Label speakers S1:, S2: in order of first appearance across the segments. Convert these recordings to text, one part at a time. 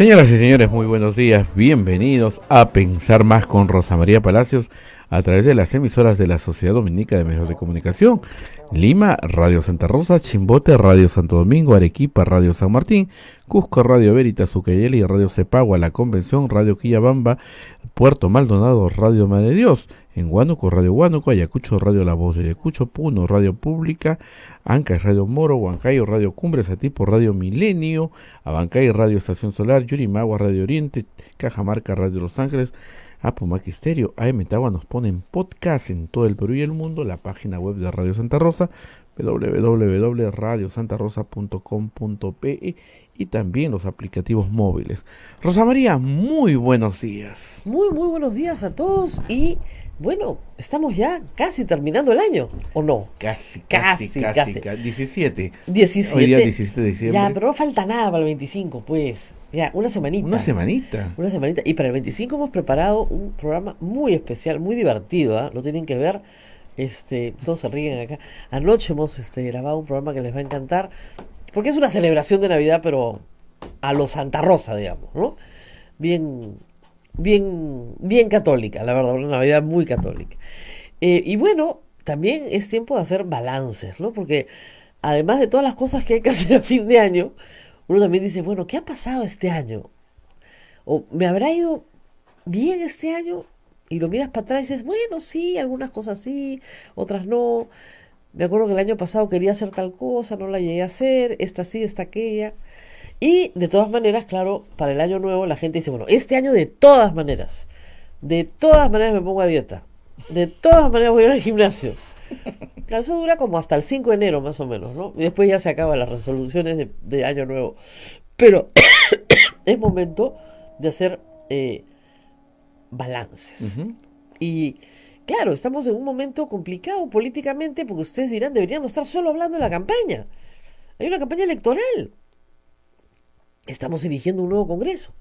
S1: Señoras y señores, muy buenos días. Bienvenidos a Pensar Más con Rosa María Palacios a través de las emisoras de la Sociedad Dominica de Medios de Comunicación. Lima, Radio Santa Rosa; Chimbote, Radio Santo Domingo; Arequipa, Radio San Martín; Cusco, Radio Veritas; Ucayali, Radio Cepagua; La Convención, Radio Quillabamba; Puerto Maldonado, Radio Madre de Dios; en Huánuco, Radio Huánuco; Ayacucho, Radio La Voz de Ayacucho; Puno, Radio Pública; Ancash, Radio Moro; Huancayo, Radio Cumbres; Atipo, Radio Milenio; Abancay, Radio Estación Solar; Yurimagua, Radio Oriente; Cajamarca, Radio Los Ángeles; Apumac Estéreo; AM Tagua nos pone en podcast en todo el Perú y el mundo; la página web de Radio Santa Rosa, www.radiosantarosa.com.pe, y también los aplicativos móviles. Rosa María, muy buenos días.
S2: Muy buenos días a todos y bueno, estamos ya casi terminando el año, ¿o no?
S1: Casi. 17.
S2: 17.
S1: Hoy día 17 de diciembre.
S2: Ya, pero no falta nada para el 25, pues. Ya, una semanita.
S1: Una semanita.
S2: Una semanita. Y para el 25 hemos preparado un programa muy especial, muy divertido, ¿ah? Lo tienen que ver. Todos se ríen acá. Anoche hemos grabado un programa que les va a encantar, porque es una celebración de Navidad, pero a lo Santa Rosa, digamos, ¿no? Bien católica, la verdad, una Navidad muy católica. Y bueno, también es tiempo de hacer balances, ¿no? Porque además de todas las cosas que hay que hacer a fin de año, uno también dice, bueno, ¿qué ha pasado este año? ¿O me habrá ido bien este año? Y lo miras para atrás y dices, bueno, sí, algunas cosas sí, otras no. Me acuerdo que el año pasado quería hacer tal cosa, no la llegué a hacer, esta sí, esta aquella. Y de todas maneras, claro, para el año nuevo la gente dice, bueno, este año de todas maneras me pongo a dieta. De todas maneras voy al gimnasio. Claro, eso dura como hasta el 5 de enero más o menos, ¿no? Y después ya se acaban las resoluciones de año nuevo. Pero es momento de hacer balances.
S1: Ujú.
S2: Y claro, estamos en un momento complicado políticamente porque ustedes dirán, deberíamos estar solo hablando de la campaña. Hay una campaña electoral. Estamos eligiendo un nuevo Congreso.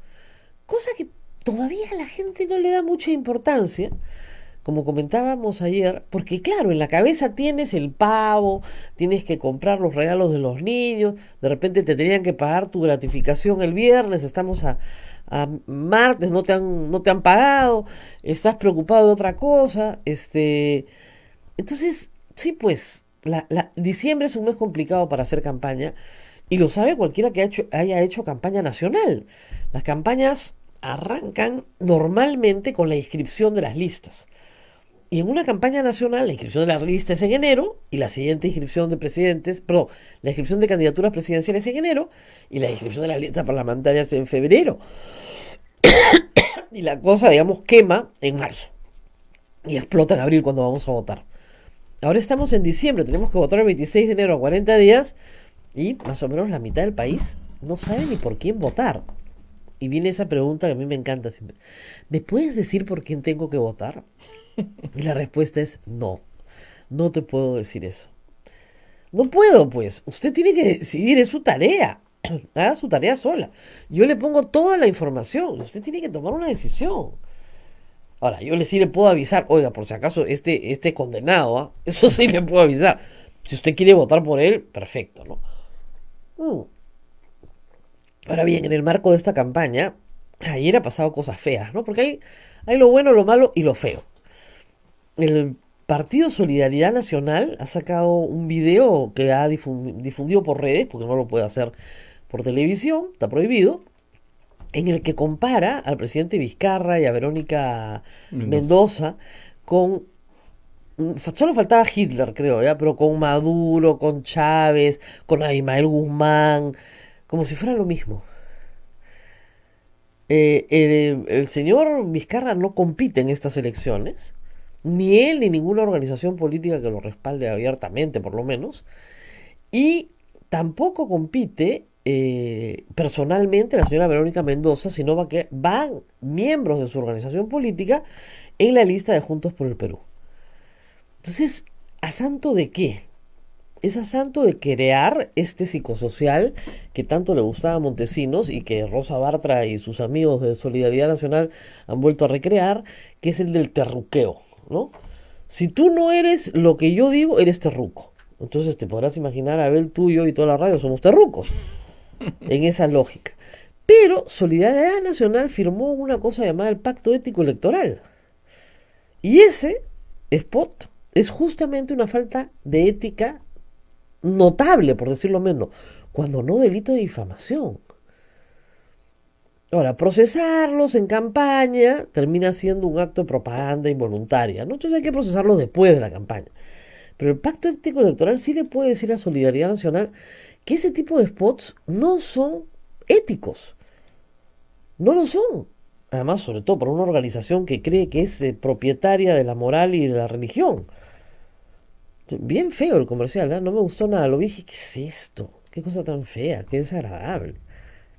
S2: Cosa que todavía a la gente no le da mucha importancia, como comentábamos ayer, porque claro, en la cabeza tienes el pavo, tienes que comprar los regalos de los niños, de repente te tenían que pagar tu gratificación el viernes, estamos a martes, no te han pagado, estás preocupado de otra cosa, entonces, sí, pues, diciembre es un mes complicado para hacer campaña, y lo sabe cualquiera que haya hecho campaña nacional. Las campañas arrancan normalmente con la inscripción de las listas. Y en una campaña nacional, la inscripción de las listas es en enero, y la siguiente inscripción de la inscripción de candidaturas presidenciales en enero, y la inscripción de las listas parlamentarias en febrero. Y la cosa, digamos, quema en marzo. Y explota en abril cuando vamos a votar. Ahora estamos en diciembre, tenemos que votar el 26 de enero a 40 días, y más o menos la mitad del país no sabe ni por quién votar. Y viene esa pregunta que a mí me encanta siempre. ¿Me puedes decir por quién tengo que votar? Y la respuesta es no. No te puedo decir eso. No puedo, pues. Usted tiene que decidir, es su tarea. Haga su tarea sola. Yo le pongo toda la información. Usted tiene que tomar una decisión. Ahora, yo sí le puedo avisar, oiga, por si acaso este condenado, ¿ah? Eso sí le puedo avisar. Si usted quiere votar por él, perfecto, ¿no? Ahora bien, en el marco de esta campaña, ayer ha pasado cosas feas, ¿no? Porque hay lo bueno, lo malo y lo feo. El Partido Solidaridad Nacional ha sacado un video que ha difundido por redes, porque no lo puede hacer por televisión, está prohibido, en el que compara al presidente Vizcarra y a Verónica Mendoza con... Solo faltaba Hitler, creo, ¿ya? Pero con Maduro, con Chávez, con Abimael Guzmán, como si fuera lo mismo. El señor Vizcarra no compite en estas elecciones, ni él ni ninguna organización política que lo respalde abiertamente, por lo menos, y tampoco compite personalmente la señora Verónica Mendoza, sino que van miembros de su organización política en la lista de Juntos por el Perú. Entonces, ¿a santo de qué? Es a santo de crear este psicosocial que tanto le gustaba a Montesinos y que Rosa Bartra y sus amigos de Solidaridad Nacional han vuelto a recrear, que es el del terruqueo, ¿no? Si tú no eres lo que yo digo, eres terruco. Entonces te podrás imaginar, Abel, tú, yo y toda la radio somos terrucos, en esa lógica. Pero Solidaridad Nacional firmó una cosa llamada el Pacto Ético Electoral. Y ese spot es justamente una falta de ética notable, por decirlo menos, cuando no delito de difamación. Ahora, procesarlos en campaña termina siendo un acto de propaganda involuntaria, ¿no? Entonces hay que procesarlos después de la campaña. Pero el Pacto Ético Electoral sí le puede decir a Solidaridad Nacional que ese tipo de spots no son éticos. No lo son. Además, sobre todo para una organización que cree que es propietaria de la moral y de la religión. Bien feo el comercial, ¿eh? No me gustó nada. Lo vi y dije, ¿qué es esto? Qué cosa tan fea, qué desagradable.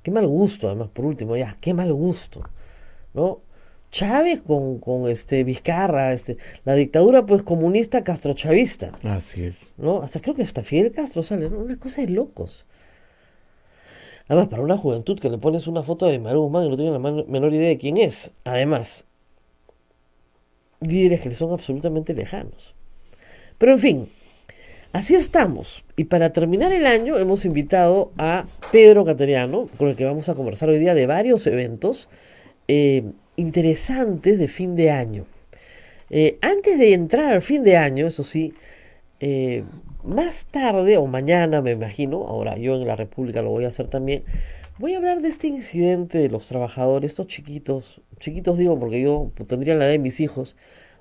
S2: Qué mal gusto, además, por último, ya, qué mal gusto, ¿no? Chávez con Vizcarra, la dictadura pues comunista castrochavista,
S1: Así es.
S2: ¿no? Hasta creo que hasta Fidel Castro sale, ¿no? Una cosa de locos. Además, para una juventud que le pones una foto de Maru Guzmán y no tiene la menor idea de quién es. Además, líderes que le son absolutamente lejanos. Pero en fin, así estamos. Y para terminar el año hemos invitado a Pedro Cateriano, con el que vamos a conversar hoy día de varios eventos interesantes de fin de año. Antes de entrar al fin de año, eso sí, más tarde o mañana me imagino, ahora yo en la República lo voy a hacer también, voy a hablar de este incidente de los trabajadores, estos chiquitos, chiquitos digo porque yo tendría la edad de mis hijos,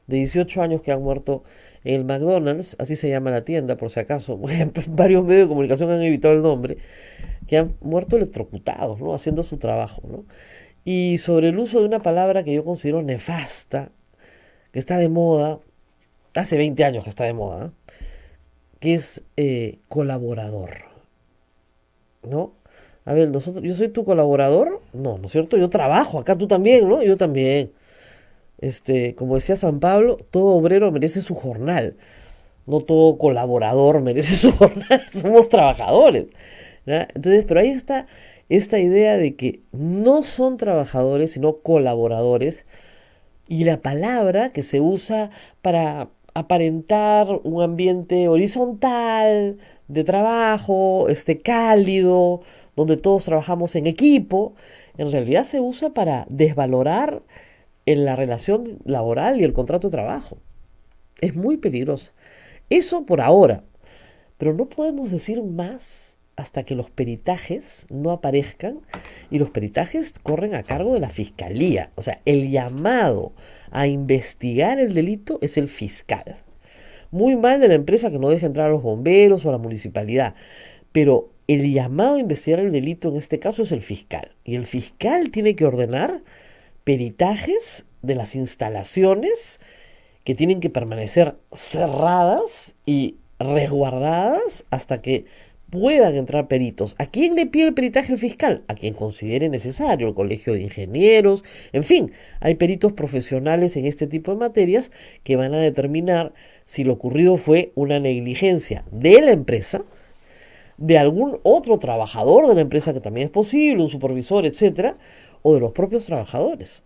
S2: de 18 años que han muerto en el McDonald's, así se llama la tienda por si acaso, varios medios de comunicación han evitado el nombre, que han muerto electrocutados, ¿no? Haciendo su trabajo, ¿no? Y sobre el uso de una palabra que yo considero nefasta, que está de moda, hace 20 años que está de moda, ¿eh? Que es colaborador, ¿no? A ver, yo soy tu colaborador, no, ¿no es cierto? Yo trabajo acá, tú también, ¿no? Yo también. Como decía San Pablo, todo obrero merece su jornal, no todo colaborador merece su jornal, somos trabajadores, ¿no? Entonces, pero ahí está esta idea de que no son trabajadores, sino colaboradores, y la palabra que se usa para aparentar un ambiente horizontal, de trabajo, cálido, donde todos trabajamos en equipo, en realidad se usa para desvalorar en la relación laboral y el contrato de trabajo. Es muy peligrosa. Eso por ahora. Pero no podemos decir más hasta que los peritajes no aparezcan, y los peritajes corren a cargo de la fiscalía. O sea, el llamado a investigar el delito es el fiscal. Muy mal de la empresa que no deja entrar a los bomberos o a la municipalidad, pero el llamado a investigar el delito en este caso es el fiscal. Y el fiscal tiene que ordenar peritajes de las instalaciones que tienen que permanecer cerradas y resguardadas hasta que puedan entrar peritos. ¿A quién le pide el peritaje el fiscal? A quien considere necesario, el colegio de ingenieros, en fin, hay peritos profesionales en este tipo de materias que van a determinar si lo ocurrido fue una negligencia de la empresa, de algún otro trabajador de la empresa que también es posible, un supervisor, etcétera, o de los propios trabajadores.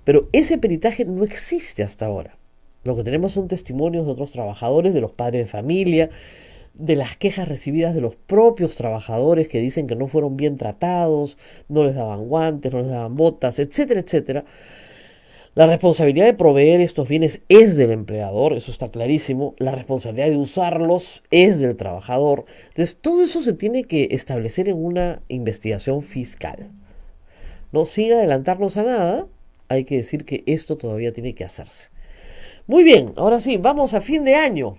S2: Pero ese peritaje no existe hasta ahora. Lo que tenemos son testimonios de otros trabajadores, de los padres de familia, de las quejas recibidas de los propios trabajadores que dicen que no fueron bien tratados, no les daban guantes, no les daban botas, etcétera, etcétera. La responsabilidad de proveer estos bienes es del empleador, eso está clarísimo. La responsabilidad de usarlos es del trabajador. Entonces, todo eso se tiene que establecer en una investigación fiscal. No, sin adelantarnos a nada, hay que decir que esto todavía tiene que hacerse. Muy bien, ahora sí, vamos a fin de año.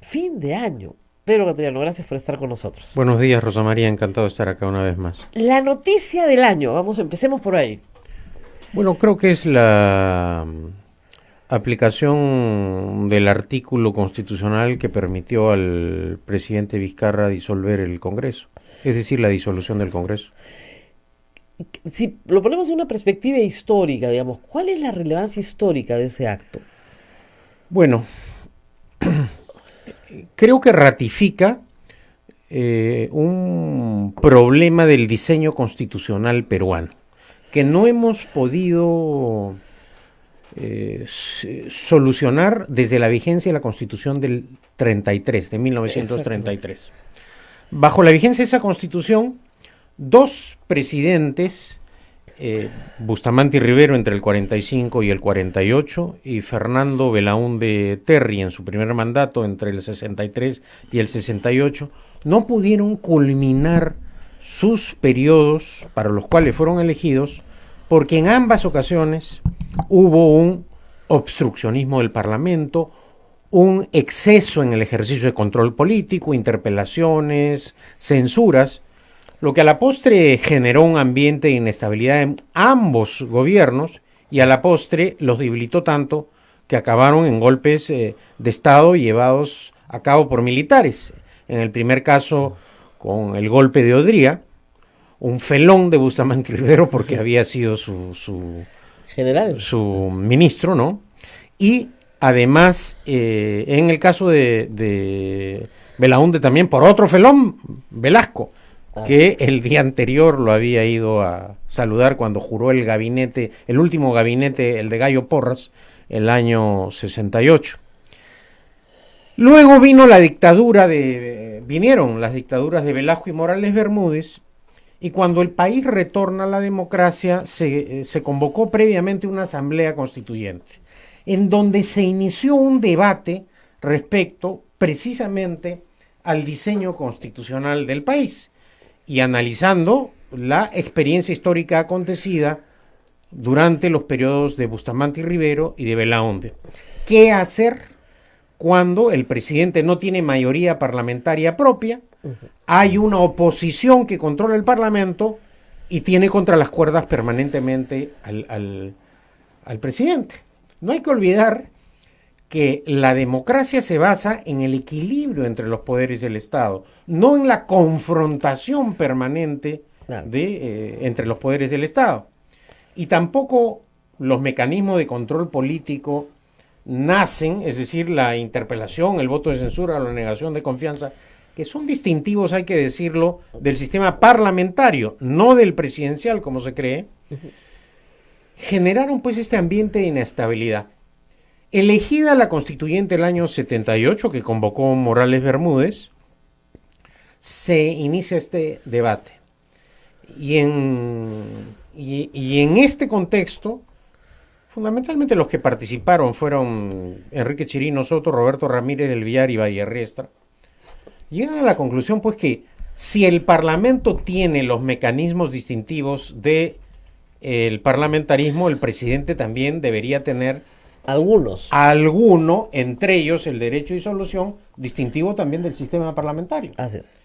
S2: Fin de año. Pedro Cateriano, gracias por estar con nosotros.
S3: Buenos días, Rosa María, encantado de estar acá una vez más.
S2: La noticia del año, empecemos por ahí.
S3: Bueno, creo que es la aplicación del artículo constitucional que permitió al presidente Vizcarra disolver el Congreso, es decir, la disolución del Congreso.
S2: Si lo ponemos en una perspectiva histórica, digamos, ¿cuál es la relevancia histórica de ese acto?
S3: Bueno, creo que ratifica un problema del diseño constitucional peruano, que no hemos podido solucionar desde la vigencia de la Constitución del 33, de 1933. Bajo la vigencia de esa Constitución, dos presidentes, Bustamante y Rivero entre el 45 y el 48, y Fernando Belaúnde Terry en su primer mandato entre el 63 y el 68, no pudieron culminar sus periodos para los cuales fueron elegidos, porque en ambas ocasiones hubo un obstruccionismo del Parlamento, un exceso en el ejercicio de control político, interpelaciones, censuras, lo que a la postre generó un ambiente de inestabilidad en ambos gobiernos y a la postre los debilitó tanto que acabaron en golpes de Estado llevados a cabo por militares. En el primer caso, con el golpe de Odría, un felón de Bustamante Rivero porque había sido su ministro, ¿no? Y además, en el caso de Belaúnde también, por otro felón, Velasco, que el día anterior lo había ido a saludar cuando juró el gabinete, el último gabinete, el de Gallo Porras, el año 68. Luego vinieron las dictaduras de Velasco y Morales Bermúdez, y cuando el país retorna a la democracia, se convocó previamente una asamblea constituyente, en donde se inició un debate respecto precisamente al diseño constitucional del país, y analizando la experiencia histórica acontecida durante los periodos de Bustamante y Rivero y de Belaúnde. ¿Qué hacer cuando el presidente no tiene mayoría parlamentaria propia? Hay una oposición que controla el Parlamento y tiene contra las cuerdas permanentemente al presidente. No hay que olvidar que la democracia se basa en el equilibrio entre los poderes del Estado, no en la confrontación permanente entre los poderes del Estado. Y tampoco los mecanismos de control político nacen, es decir, la interpelación, el voto de censura, la negación de confianza, que son distintivos, hay que decirlo, del sistema parlamentario, no del presidencial, como se cree, generaron pues este ambiente de inestabilidad. Elegida la constituyente el año 78, que convocó Morales Bermúdez, se inicia este debate. Y en este contexto, fundamentalmente los que participaron fueron Enrique Chirino Soto, Roberto Ramírez del Villar y Vallerriestra. Llegan a la conclusión, pues, que si el Parlamento tiene los mecanismos distintivos del parlamentarismo, el presidente también debería tener alguno, entre ellos el derecho de disolución, distintivo también del sistema parlamentario.
S2: Así es.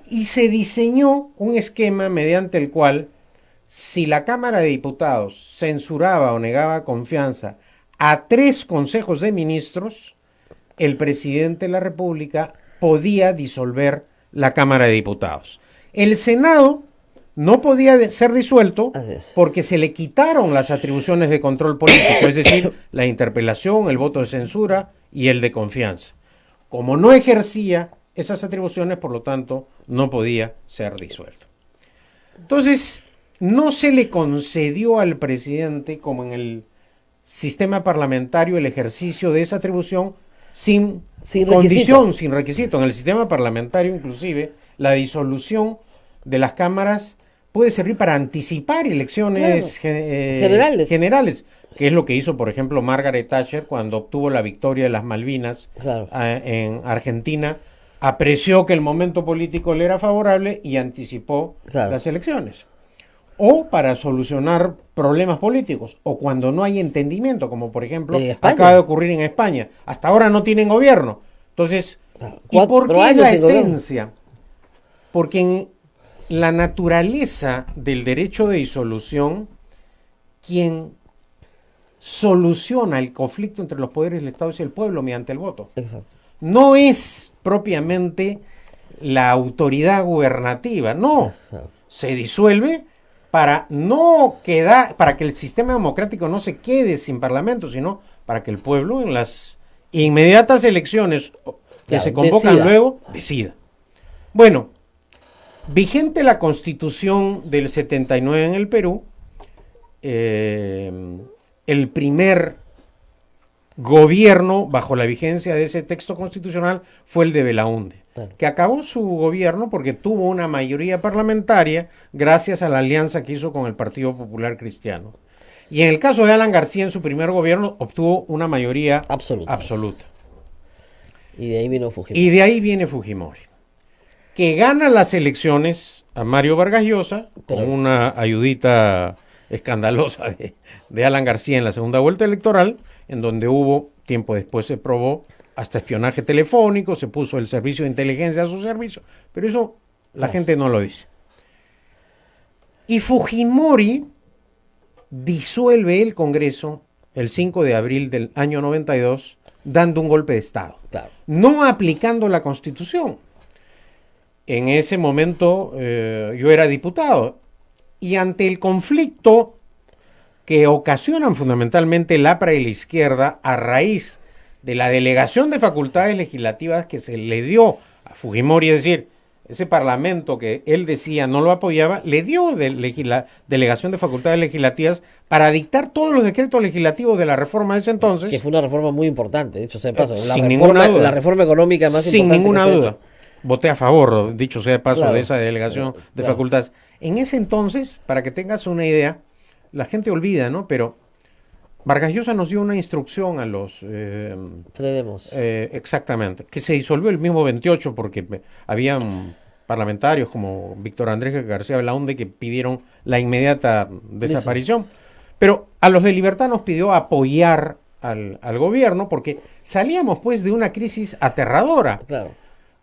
S3: Y se diseñó un esquema mediante el cual, si la Cámara de Diputados censuraba o negaba confianza a 3 consejos de ministros, el presidente de la República podía disolver la Cámara de Diputados. El Senado no podía ser disuelto porque se le quitaron las atribuciones de control político, es decir, la interpelación, el voto de censura y el de confianza. Como no ejercía esas atribuciones, por lo tanto, no podía ser disuelto. Entonces, no se le concedió al presidente, como en el sistema parlamentario, el ejercicio de esa atribución sin condición, sin requisito. En el sistema parlamentario, inclusive, la disolución de las cámaras puede servir para anticipar elecciones generales, que es lo que hizo, por ejemplo, Margaret Thatcher cuando obtuvo la victoria de las Malvinas en Argentina. Apreció que el momento político le era favorable y anticipó las elecciones. O para solucionar problemas políticos, o cuando no hay entendimiento, como por ejemplo acaba de ocurrir en España. Hasta ahora no tienen gobierno. Entonces, ¿y por qué es la esencia? Porque en la naturaleza del derecho de disolución, quien soluciona el conflicto entre los poderes del Estado es el pueblo mediante el voto.
S2: Exacto.
S3: No es propiamente la autoridad gubernativa, no. Se disuelve para que el sistema democrático no se quede sin parlamento, sino para que el pueblo en las inmediatas elecciones que se convocan luego decida. Bueno, vigente la Constitución del 79 en el Perú, el primer gobierno bajo la vigencia de ese texto constitucional fue el de Belaúnde,
S2: Claro.
S3: que acabó su gobierno porque tuvo una mayoría parlamentaria gracias a la alianza que hizo con el Partido Popular Cristiano. Y en el caso de Alan García, en su primer gobierno, obtuvo una mayoría absoluta.
S2: Y de ahí vino Fujimori.
S3: Y de ahí viene Fujimori, que gana las elecciones a Mario Vargas Llosa, con una ayudita escandalosa de Alan García en la segunda vuelta electoral, en donde hubo, tiempo después se probó, hasta espionaje telefónico, se puso el servicio de inteligencia a su servicio, pero eso la gente no lo dice. Y Fujimori disuelve el Congreso el 5 de abril del año 92, dando un golpe de Estado,
S2: Claro.
S3: no aplicando la Constitución. En ese momento yo era diputado y ante el conflicto que ocasionan fundamentalmente el APRA y la izquierda a raíz de la delegación de facultades legislativas que se le dio a Fujimori, es decir, ese parlamento que él decía no lo apoyaba, le dio delegación de facultades legislativas para dictar todos los decretos legislativos de la reforma de ese entonces.
S2: Que fue una reforma muy importante, de hecho, sea de paso.
S3: Sin ninguna duda.
S2: La reforma económica más
S3: Sin
S2: importante
S3: ninguna
S2: que se ha
S3: duda.
S2: hecho.
S3: Voté a favor, dicho sea de paso,
S2: Claro.
S3: de esa delegación de
S2: Claro.
S3: facultades. En ese entonces, para que tengas una idea, la gente olvida, ¿no? Pero Vargas Llosa nos dio una instrucción a los...
S2: Tenemos.
S3: exactamente, que se disolvió el mismo 28 porque habían parlamentarios como Víctor Andrés García Belaúnde que pidieron la inmediata desaparición. Pero a los de Libertad nos pidió apoyar al gobierno porque salíamos pues de una crisis aterradora.
S2: Claro.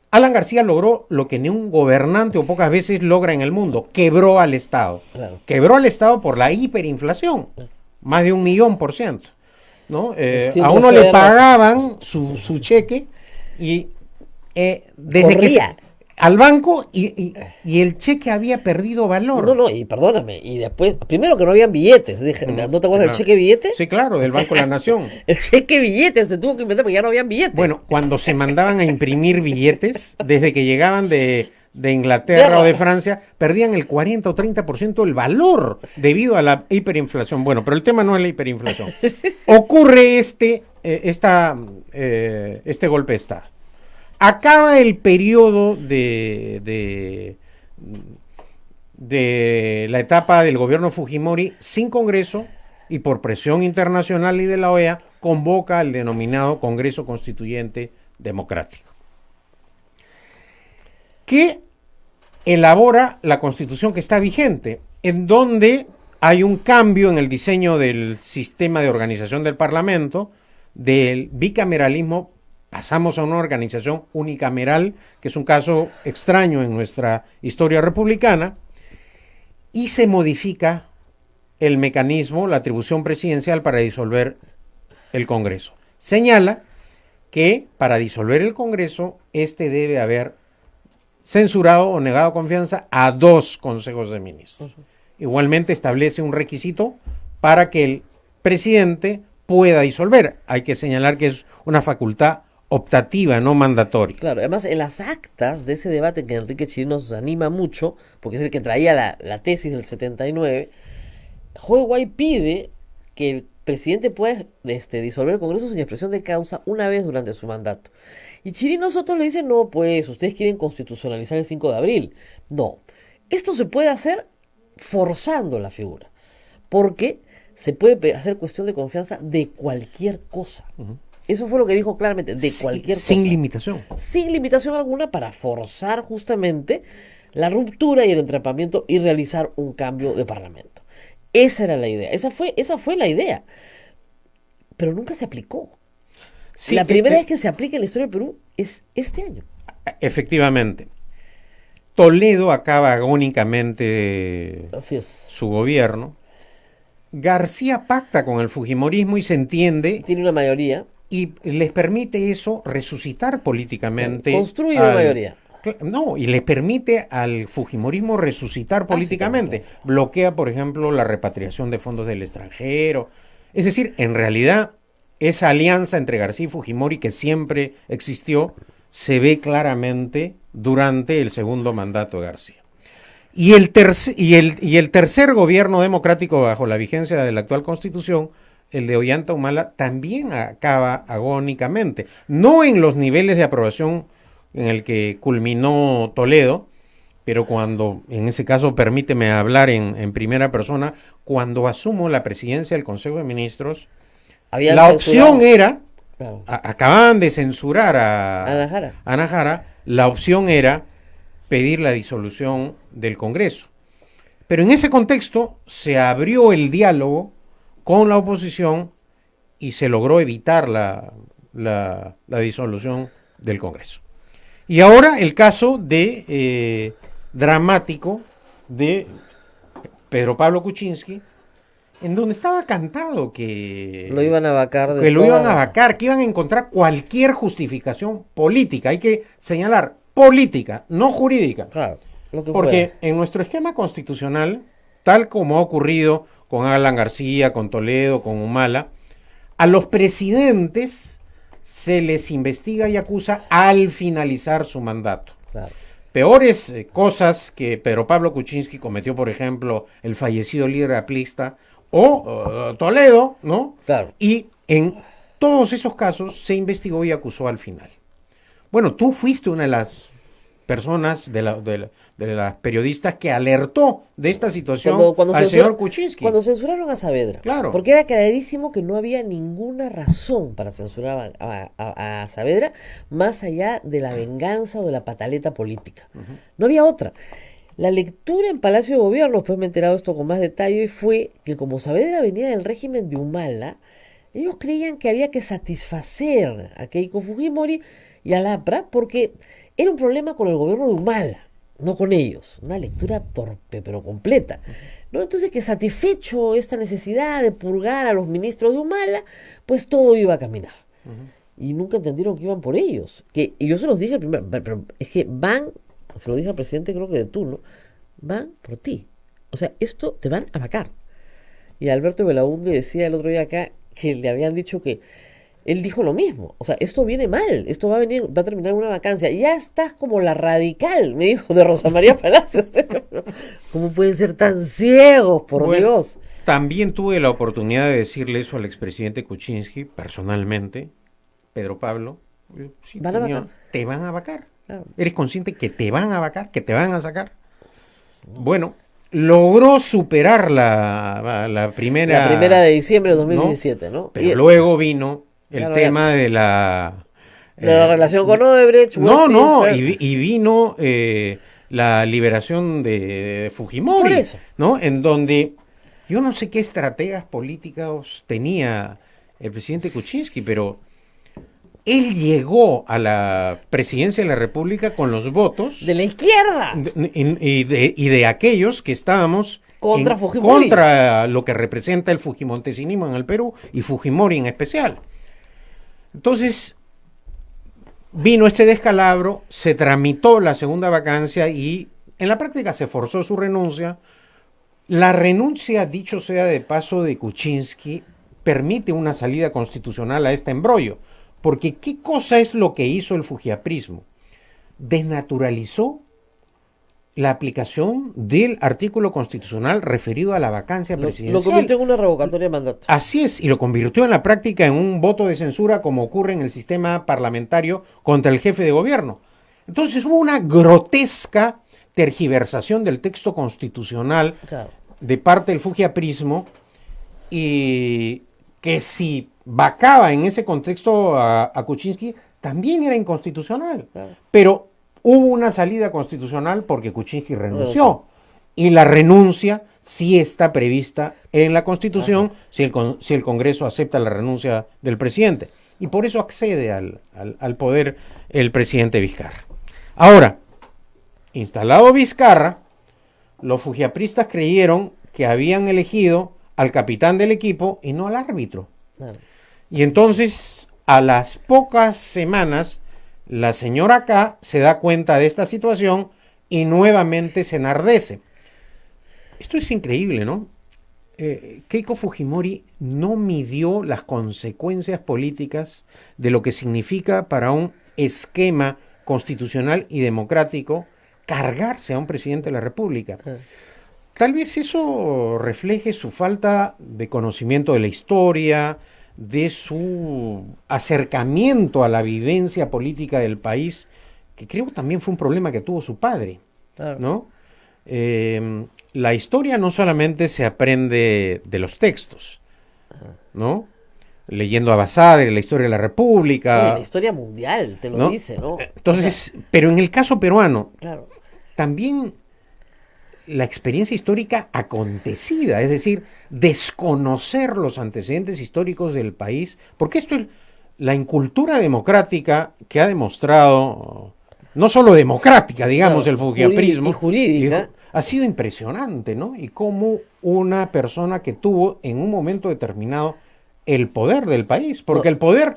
S3: Alan García logró lo que ni un gobernante o pocas veces logra en el mundo, quebró al Estado.
S2: Claro.
S3: Quebró al Estado por la hiperinflación, más de 1.000.000%, ¿no?
S2: Sin
S3: A uno le
S2: reservas.
S3: pagaban su cheque y desde
S2: Corría.
S3: al banco y el cheque había perdido valor.
S2: No, no, y perdóname. Y después, primero que no habían billetes. Dije, ¿no te acuerdas del
S3: Claro.
S2: cheque billete?
S3: Sí, claro, del Banco de la Nación.
S2: El cheque billete se tuvo que inventar porque ya no habían billetes.
S3: Bueno, cuando se mandaban a imprimir billetes, desde que llegaban de Inglaterra o de Francia, perdían el 40 o 30% el valor debido a la hiperinflación. Bueno, pero el tema no es la hiperinflación. Ocurre este golpe de Estado. Acaba el periodo de la etapa del gobierno Fujimori sin Congreso y por presión internacional y de la OEA convoca al denominado Congreso Constituyente Democrático, que elabora la constitución que está vigente, en donde hay un cambio en el diseño del sistema de organización del Parlamento, del bicameralismo, pasamos a una organización unicameral, que es un caso extraño en nuestra historia republicana, y se modifica el mecanismo, la atribución presidencial para disolver el Congreso. Señala que para disolver el Congreso, este debe haber censurado o negado confianza a 2 consejos de ministros. Igualmente establece un requisito para que el presidente pueda disolver. Hay que señalar que es una facultad optativa, no mandatoria.
S2: Claro, además en las actas de ese debate que Enrique Chirino nos anima mucho, porque es el que traía la tesis del 79, Guay pide que el presidente pueda disolver el Congreso sin expresión de causa una vez durante su mandato. Y Chirino Soto le dice, no, pues ustedes quieren constitucionalizar el 5 de abril. No, esto se puede hacer forzando la figura, porque se puede hacer cuestión de confianza de cualquier cosa. Eso fue lo que dijo claramente, de cualquier cosa.
S3: Sin limitación.
S2: Sin limitación alguna para forzar justamente la ruptura y el entrampamiento y realizar un cambio de parlamento. Esa era la idea, esa fue la idea, pero nunca se aplicó.
S3: Sí,
S2: la primera vez que se aplica en la historia del Perú es este año.
S3: Efectivamente. Toledo acaba agónicamente
S2: Así es.
S3: su gobierno. García pacta con el fujimorismo y se entiende,
S2: Tiene una mayoría.
S3: y les permite eso resucitar políticamente.
S2: Construye una mayoría.
S3: No, y le permite al fujimorismo resucitar políticamente.
S2: claro.
S3: Bloquea, por ejemplo, la repatriación de fondos del extranjero. Es decir, en realidad, esa alianza entre García y Fujimori que siempre existió, se ve claramente durante el segundo mandato de García. Y el tercer gobierno democrático bajo la vigencia de la actual Constitución el de Ollanta Humala también acaba agónicamente. No en los niveles de aprobación en el que culminó Toledo, pero cuando, en ese caso, permíteme hablar en primera persona, cuando asumo la presidencia del Consejo de Ministros,
S2: Habían
S3: la
S2: censurado.
S3: opción era,
S2: Claro.
S3: acababan de censurar a
S2: Ana Jara.
S3: Ana Jara, la opción era pedir la disolución del Congreso. Pero en ese contexto se abrió el diálogo con la oposición y se logró evitar la disolución del Congreso. Y ahora el caso de dramático de Pedro Pablo Kuczynski, en donde estaba cantado que
S2: Lo iban a vacar de
S3: que lo
S2: toda-
S3: iban a vacar, que iban a encontrar cualquier justificación política. Hay que señalar política, no jurídica.
S2: Claro, lo que
S3: Porque en nuestro esquema constitucional, tal como ha ocurrido con Alan García, con Toledo, con Humala, a los presidentes se les investiga y acusa al finalizar su mandato.
S2: fuera. Claro.
S3: Peores cosas que Pedro Pablo Kuczynski cometió, por ejemplo, el fallecido líder aplista o Toledo, ¿no?
S2: Claro.
S3: Y en todos esos casos se investigó y acusó al final. Bueno, tú fuiste una de las personas, de las periodistas que alertó de esta situación al señor Kuczynski.
S2: Cuando censuraron a Saavedra.
S3: Claro.
S2: Porque era clarísimo que no había ninguna razón para censurar a Saavedra más allá de la venganza o de la pataleta política. No había otra. La lectura en Palacio de Gobierno, después me he enterado esto con más detalle, fue que como Saavedra venía del régimen de Humala, ellos creían que había que satisfacer a Keiko Fujimori y a Lapra porque era un problema con el gobierno de Humala, no con ellos. Una lectura torpe pero completa, ¿no? Entonces, que satisfecho esta necesidad de purgar a los ministros de Humala, pues todo iba a caminar. Y nunca entendieron que iban por ellos. Y yo se los dije primero, pero es que van, se lo dije al presidente, creo que de turno, van por ti. O sea, esto te van a vacar. Y Alberto Belaúnde decía el otro día acá que le habían dicho que él dijo lo mismo. O sea, esto viene mal, esto va a terminar en una vacancia. Ya estás como la radical, me dijo, de Rosa María Palacios. ¿Cómo pueden ser tan ciegos, por
S3: Bueno,
S2: Dios?
S3: También tuve la oportunidad de decirle eso al expresidente Kuczynski, personalmente, Pedro Pablo. Sí,
S2: ¿Van a
S3: señor,
S2: vacar?
S3: te van a vacar.
S2: Claro.
S3: ¿Eres consciente que te van a vacar, que te van a sacar? Bueno, logró superar la primera...
S2: La primera de diciembre de
S3: ¿no?
S2: 2017, ¿no?
S3: Pero
S2: Y-
S3: luego vino el
S2: Claro,
S3: tema de la...
S2: de la relación con Odebrecht.
S3: No,
S2: Westinghouse.
S3: y vino la liberación de Fujimori,
S2: Por eso.
S3: ¿no? En donde yo no sé qué estrategas políticas tenía el presidente Kuczynski, pero él llegó a la presidencia de la República con los votos
S2: De la izquierda.
S3: y de aquellos que estábamos
S2: Contra Fujimori.
S3: contra lo que representa el fujimontesinismo en el Perú y Fujimori en especial. Entonces, vino este descalabro, se tramitó la segunda vacancia y en la práctica se forzó su renuncia. La renuncia, dicho sea de paso, de Kuczynski permite una salida constitucional a este embrollo. Porque ¿qué cosa es lo que hizo el fujiaprismo? Desnaturalizó la aplicación del artículo constitucional referido a la vacancia
S2: Lo
S3: presidencial.
S2: convirtió en una revocatoria de mandato.
S3: Así es, y lo convirtió en la práctica en un voto de censura como ocurre en el sistema parlamentario contra el jefe de gobierno. Entonces hubo una grotesca tergiversación del texto constitucional
S2: Claro.
S3: de parte del fujiaprismo y que si vacaba en ese contexto a Kuczynski también era inconstitucional.
S2: Claro.
S3: Pero hubo una salida constitucional porque Kuczynski renunció.
S2: Renunció.
S3: Y la renuncia sí está prevista en la Constitución si el Congreso acepta la renuncia del presidente. Y por eso accede al poder el presidente Vizcarra. Ahora, instalado Vizcarra, los fujiapristas creyeron que habían elegido al capitán del equipo y no al árbitro.
S2: Claro.
S3: Y entonces, a las pocas semanas, la señora K se da cuenta de esta situación y nuevamente se enardece. Esto es increíble, ¿no? Keiko Fujimori no midió las consecuencias políticas de lo que significa para un esquema constitucional y democrático cargarse a un presidente de la República. Tal vez eso refleje su falta de conocimiento de la historia, de su acercamiento a la vivencia política del país, que creo también fue un problema que tuvo su padre,
S2: Claro.
S3: ¿no? La historia no solamente se aprende de los textos, ¿no? Leyendo a Basadre, la historia de la
S2: Oye,
S3: República.
S2: la historia mundial te lo
S3: ¿No?
S2: dice, ¿no?
S3: Entonces, pero en el caso peruano,
S2: Claro.
S3: también la experiencia histórica acontecida, es decir, desconocer los antecedentes históricos del país, porque esto es la incultura democrática que ha demostrado, no solo democrática, digamos,
S2: Claro,
S3: el fujiaprismo,
S2: y jurídica.
S3: ha sido impresionante, ¿no? Y cómo una persona que tuvo en un momento determinado el poder del país, porque
S2: No.
S3: el poder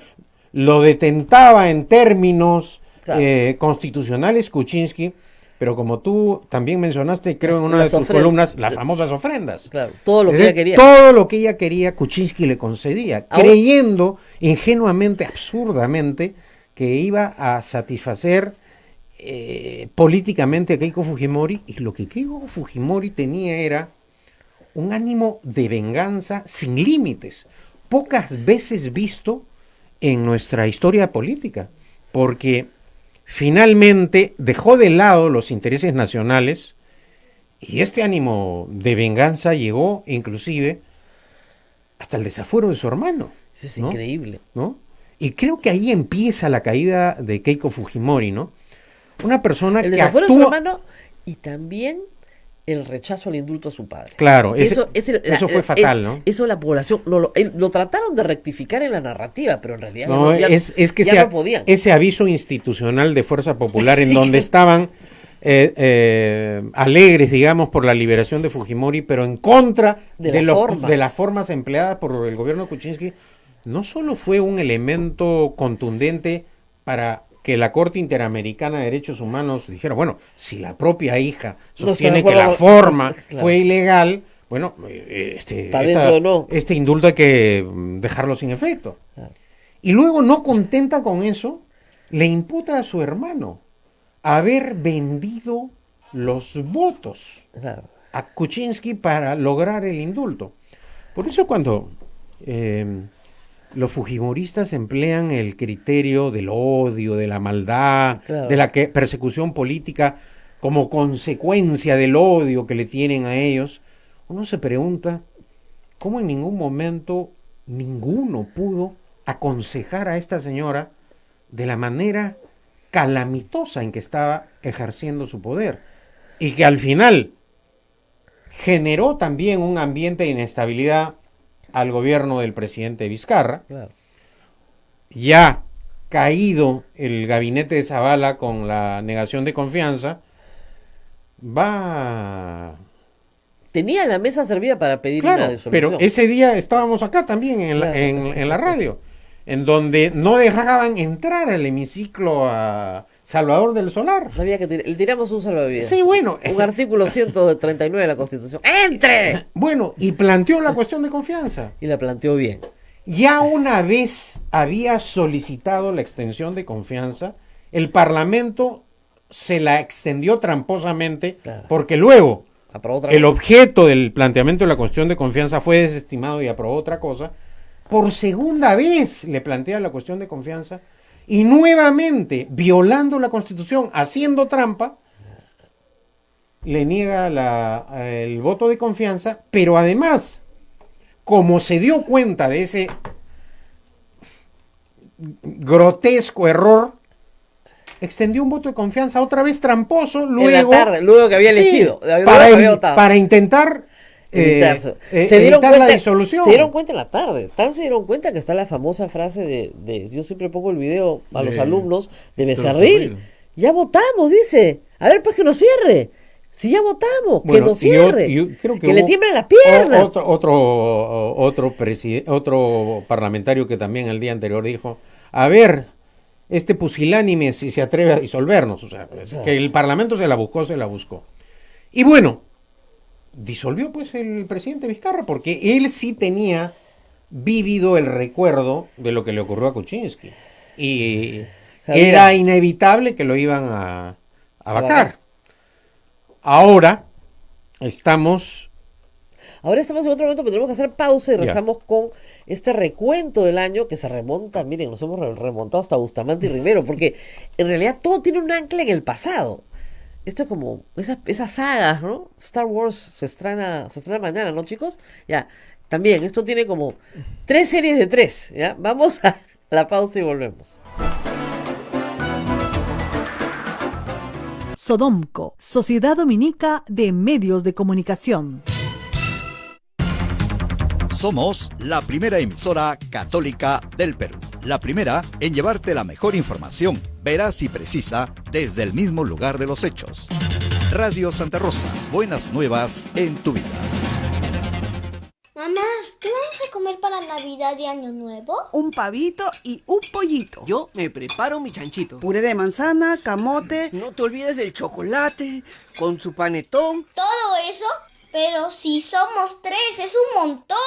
S3: lo detentaba en términos
S2: Claro.
S3: constitucionales Kuczynski, pero como tú también mencionaste, creo en una de
S2: Las
S3: tus
S2: ofrendas.
S3: columnas, las famosas ofrendas.
S2: Claro, todo lo que
S3: Es
S2: ella
S3: decir,
S2: quería.
S3: Todo lo que ella quería, Kuczynski le concedía,
S2: Ahora-
S3: creyendo ingenuamente, absurdamente, que iba a satisfacer políticamente a Keiko Fujimori, y lo que Keiko Fujimori tenía era un ánimo de venganza sin límites, pocas veces visto en nuestra historia política, porque finalmente dejó de lado los intereses nacionales y este ánimo de venganza llegó inclusive hasta el desafuero de su hermano.
S2: Eso es
S3: ¿no?
S2: increíble.
S3: ¿No? Y creo que ahí empieza la caída de Keiko Fujimori, ¿no? Una persona
S2: El
S3: que
S2: desafuero de su
S3: actúa...
S2: hermano y también el rechazo al indulto a su padre.
S3: Claro,
S2: Eso
S3: fue fatal, ¿no?
S2: Eso la población lo trataron de rectificar en la narrativa, pero en realidad
S3: No,
S2: ya,
S3: es que
S2: ya no podían.
S3: ese aviso institucional de Fuerza Popular en
S2: Sí,
S3: donde
S2: que-
S3: estaban alegres, digamos, por la liberación de Fujimori, pero en contra
S2: De la forma.
S3: de las formas empleadas por el gobierno de Kuczynski, no solo fue un elemento contundente para que la Corte Interamericana de Derechos Humanos dijera, bueno, si la propia hija
S2: No está de
S3: sostiene que
S2: acuerdo
S3: la
S2: con-
S3: forma
S2: Claro.
S3: fue ilegal, bueno,
S2: Pa' dentro o no.
S3: este indulto hay que dejarlo sin efecto.
S2: Claro.
S3: Y luego, no contenta con eso, le imputa a su hermano haber vendido los votos
S2: Claro.
S3: a Kuczynski para lograr el indulto. Por eso cuando los fujimoristas emplean el criterio del odio, de la maldad,
S2: Claro.
S3: de la persecución política como consecuencia del odio que le tienen a ellos, uno se pregunta cómo en ningún momento ninguno pudo aconsejar a esta señora de la manera calamitosa en que estaba ejerciendo su poder y que al final generó también un ambiente de inestabilidad al gobierno del presidente Vizcarra.
S2: Claro.
S3: Ya caído el gabinete de Zavala con la negación de confianza, va...
S2: Tenía la mesa servida para pedir una
S3: Claro,
S2: disolución.
S3: pero ese día estábamos acá también en la radio, en donde no dejaban entrar al hemiciclo a Salvador del Solar.
S2: Había que le tiramos un salvavidas.
S3: Sí, bueno.
S2: Un artículo 139 de la Constitución. ¡Entre!
S3: Bueno, y planteó la cuestión de confianza.
S2: Y la planteó bien.
S3: Ya una vez había solicitado la extensión de confianza, el Parlamento se la extendió tramposamente,
S2: Claro.
S3: porque luego
S2: Aprobó otra
S3: el
S2: cosa.
S3: objeto del planteamiento de la cuestión de confianza fue desestimado y aprobó otra cosa. Por segunda vez le plantea la cuestión de confianza y nuevamente, violando la Constitución, haciendo trampa, le niega el voto de confianza, pero además, como se dio cuenta de ese grotesco error, extendió un voto de confianza otra vez tramposo,
S2: En la
S3: luego,
S2: tarde, luego que había
S3: Sí,
S2: elegido. luego
S3: para,
S2: que había votado.
S3: para intentar
S2: Evitarse.
S3: evitar la disolución.
S2: Se dieron cuenta en la tarde. Tan se dieron cuenta que está la famosa frase yo siempre pongo el video a los
S1: De-
S2: alumnos de
S1: de
S2: Becerril.
S1: Becerril.
S2: Ya votamos, dice. A ver, pues que nos cierre. Si ya votamos, que
S3: Bueno,
S2: nos cierre.
S3: y yo creo
S2: que le
S3: hubo
S2: tiemblen las piernas.
S3: Otro parlamentario que también el día anterior dijo, a ver, este pusilánime si se atreve a disolvernos. O sea, que el Parlamento se la buscó. Y bueno, disolvió pues el presidente Vizcarra, porque él sí tenía vívido el recuerdo de lo que le ocurrió a Kuczynski. Y
S2: Sabía.
S3: era inevitable que lo iban a vacar.
S2: vacar.
S3: Ahora, Estamos...
S2: Ahora estamos en otro momento, pero tenemos que hacer pausa y
S3: Ya.
S2: regresamos con este recuento del año que se remonta, miren, nos hemos remontado hasta Bustamante y Rivero, porque en realidad todo tiene un ancla en el pasado. Esto es como esas sagas, ¿no? Star Wars se estrena mañana, ¿no, chicos? Ya, también, esto tiene como 3 series de 3, ¿ya? Vamos a la pausa y volvemos.
S4: Sodomco, Sociedad Dominica de Medios de Comunicación.
S5: Somos la primera emisora católica del Perú. La primera en llevarte la mejor información, veraz y precisa, desde el mismo lugar de los hechos. Radio Santa Rosa, buenas nuevas en tu vida.
S6: Mamá, ¿qué vamos a comer para Navidad y Año Nuevo?
S7: Un pavito y un pollito.
S8: Yo me preparo mi chanchito.
S7: Puré de manzana, camote.
S8: No te olvides del chocolate, con su panetón.
S6: ¿Todo eso? Pero si somos 3, es un montón.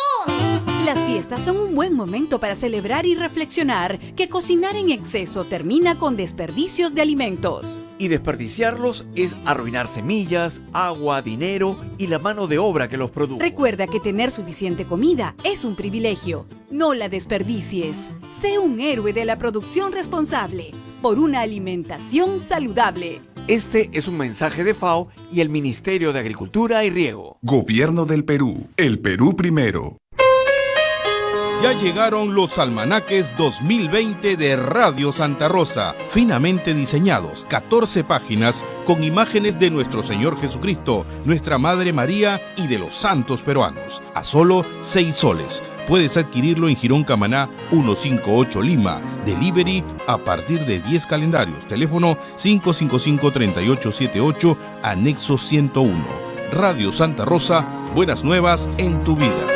S9: Las fiestas son un buen momento para celebrar y reflexionar que cocinar en exceso termina con desperdicios de alimentos.
S10: Y desperdiciarlos es arruinar semillas, agua, dinero y la mano de obra que los produjo.
S9: Recuerda que tener suficiente comida es un privilegio. No la desperdicies. Sé un héroe de la producción responsable por una alimentación saludable.
S10: Este es un mensaje de FAO y el Ministerio de Agricultura y Riego.
S11: Gobierno del Perú. El Perú primero.
S12: Ya llegaron los almanaques 2020 de Radio Santa Rosa, finamente diseñados, 14 páginas con imágenes de nuestro Señor Jesucristo, nuestra Madre María y de los santos peruanos, a solo 6 soles. Puedes adquirirlo en Girón Camaná 158 Lima, delivery a partir de 10 calendarios, teléfono 555-3878, anexo 101. Radio Santa Rosa, buenas nuevas en tu vida.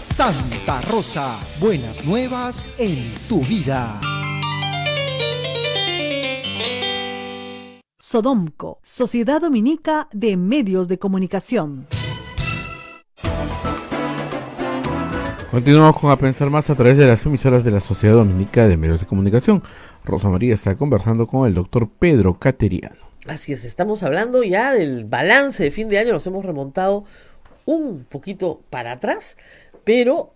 S13: Santa Rosa, buenas nuevas en tu vida.
S4: Sodomco, Sociedad Dominica de Medios de Comunicación.
S1: Continuamos con A Pensar Más a través de las emisoras de la Sociedad Dominica de Medios de Comunicación. Rosa María está conversando con el doctor Pedro Cateriano.
S2: Así es, estamos hablando ya del balance de fin de año, nos hemos remontado un poquito para atrás, pero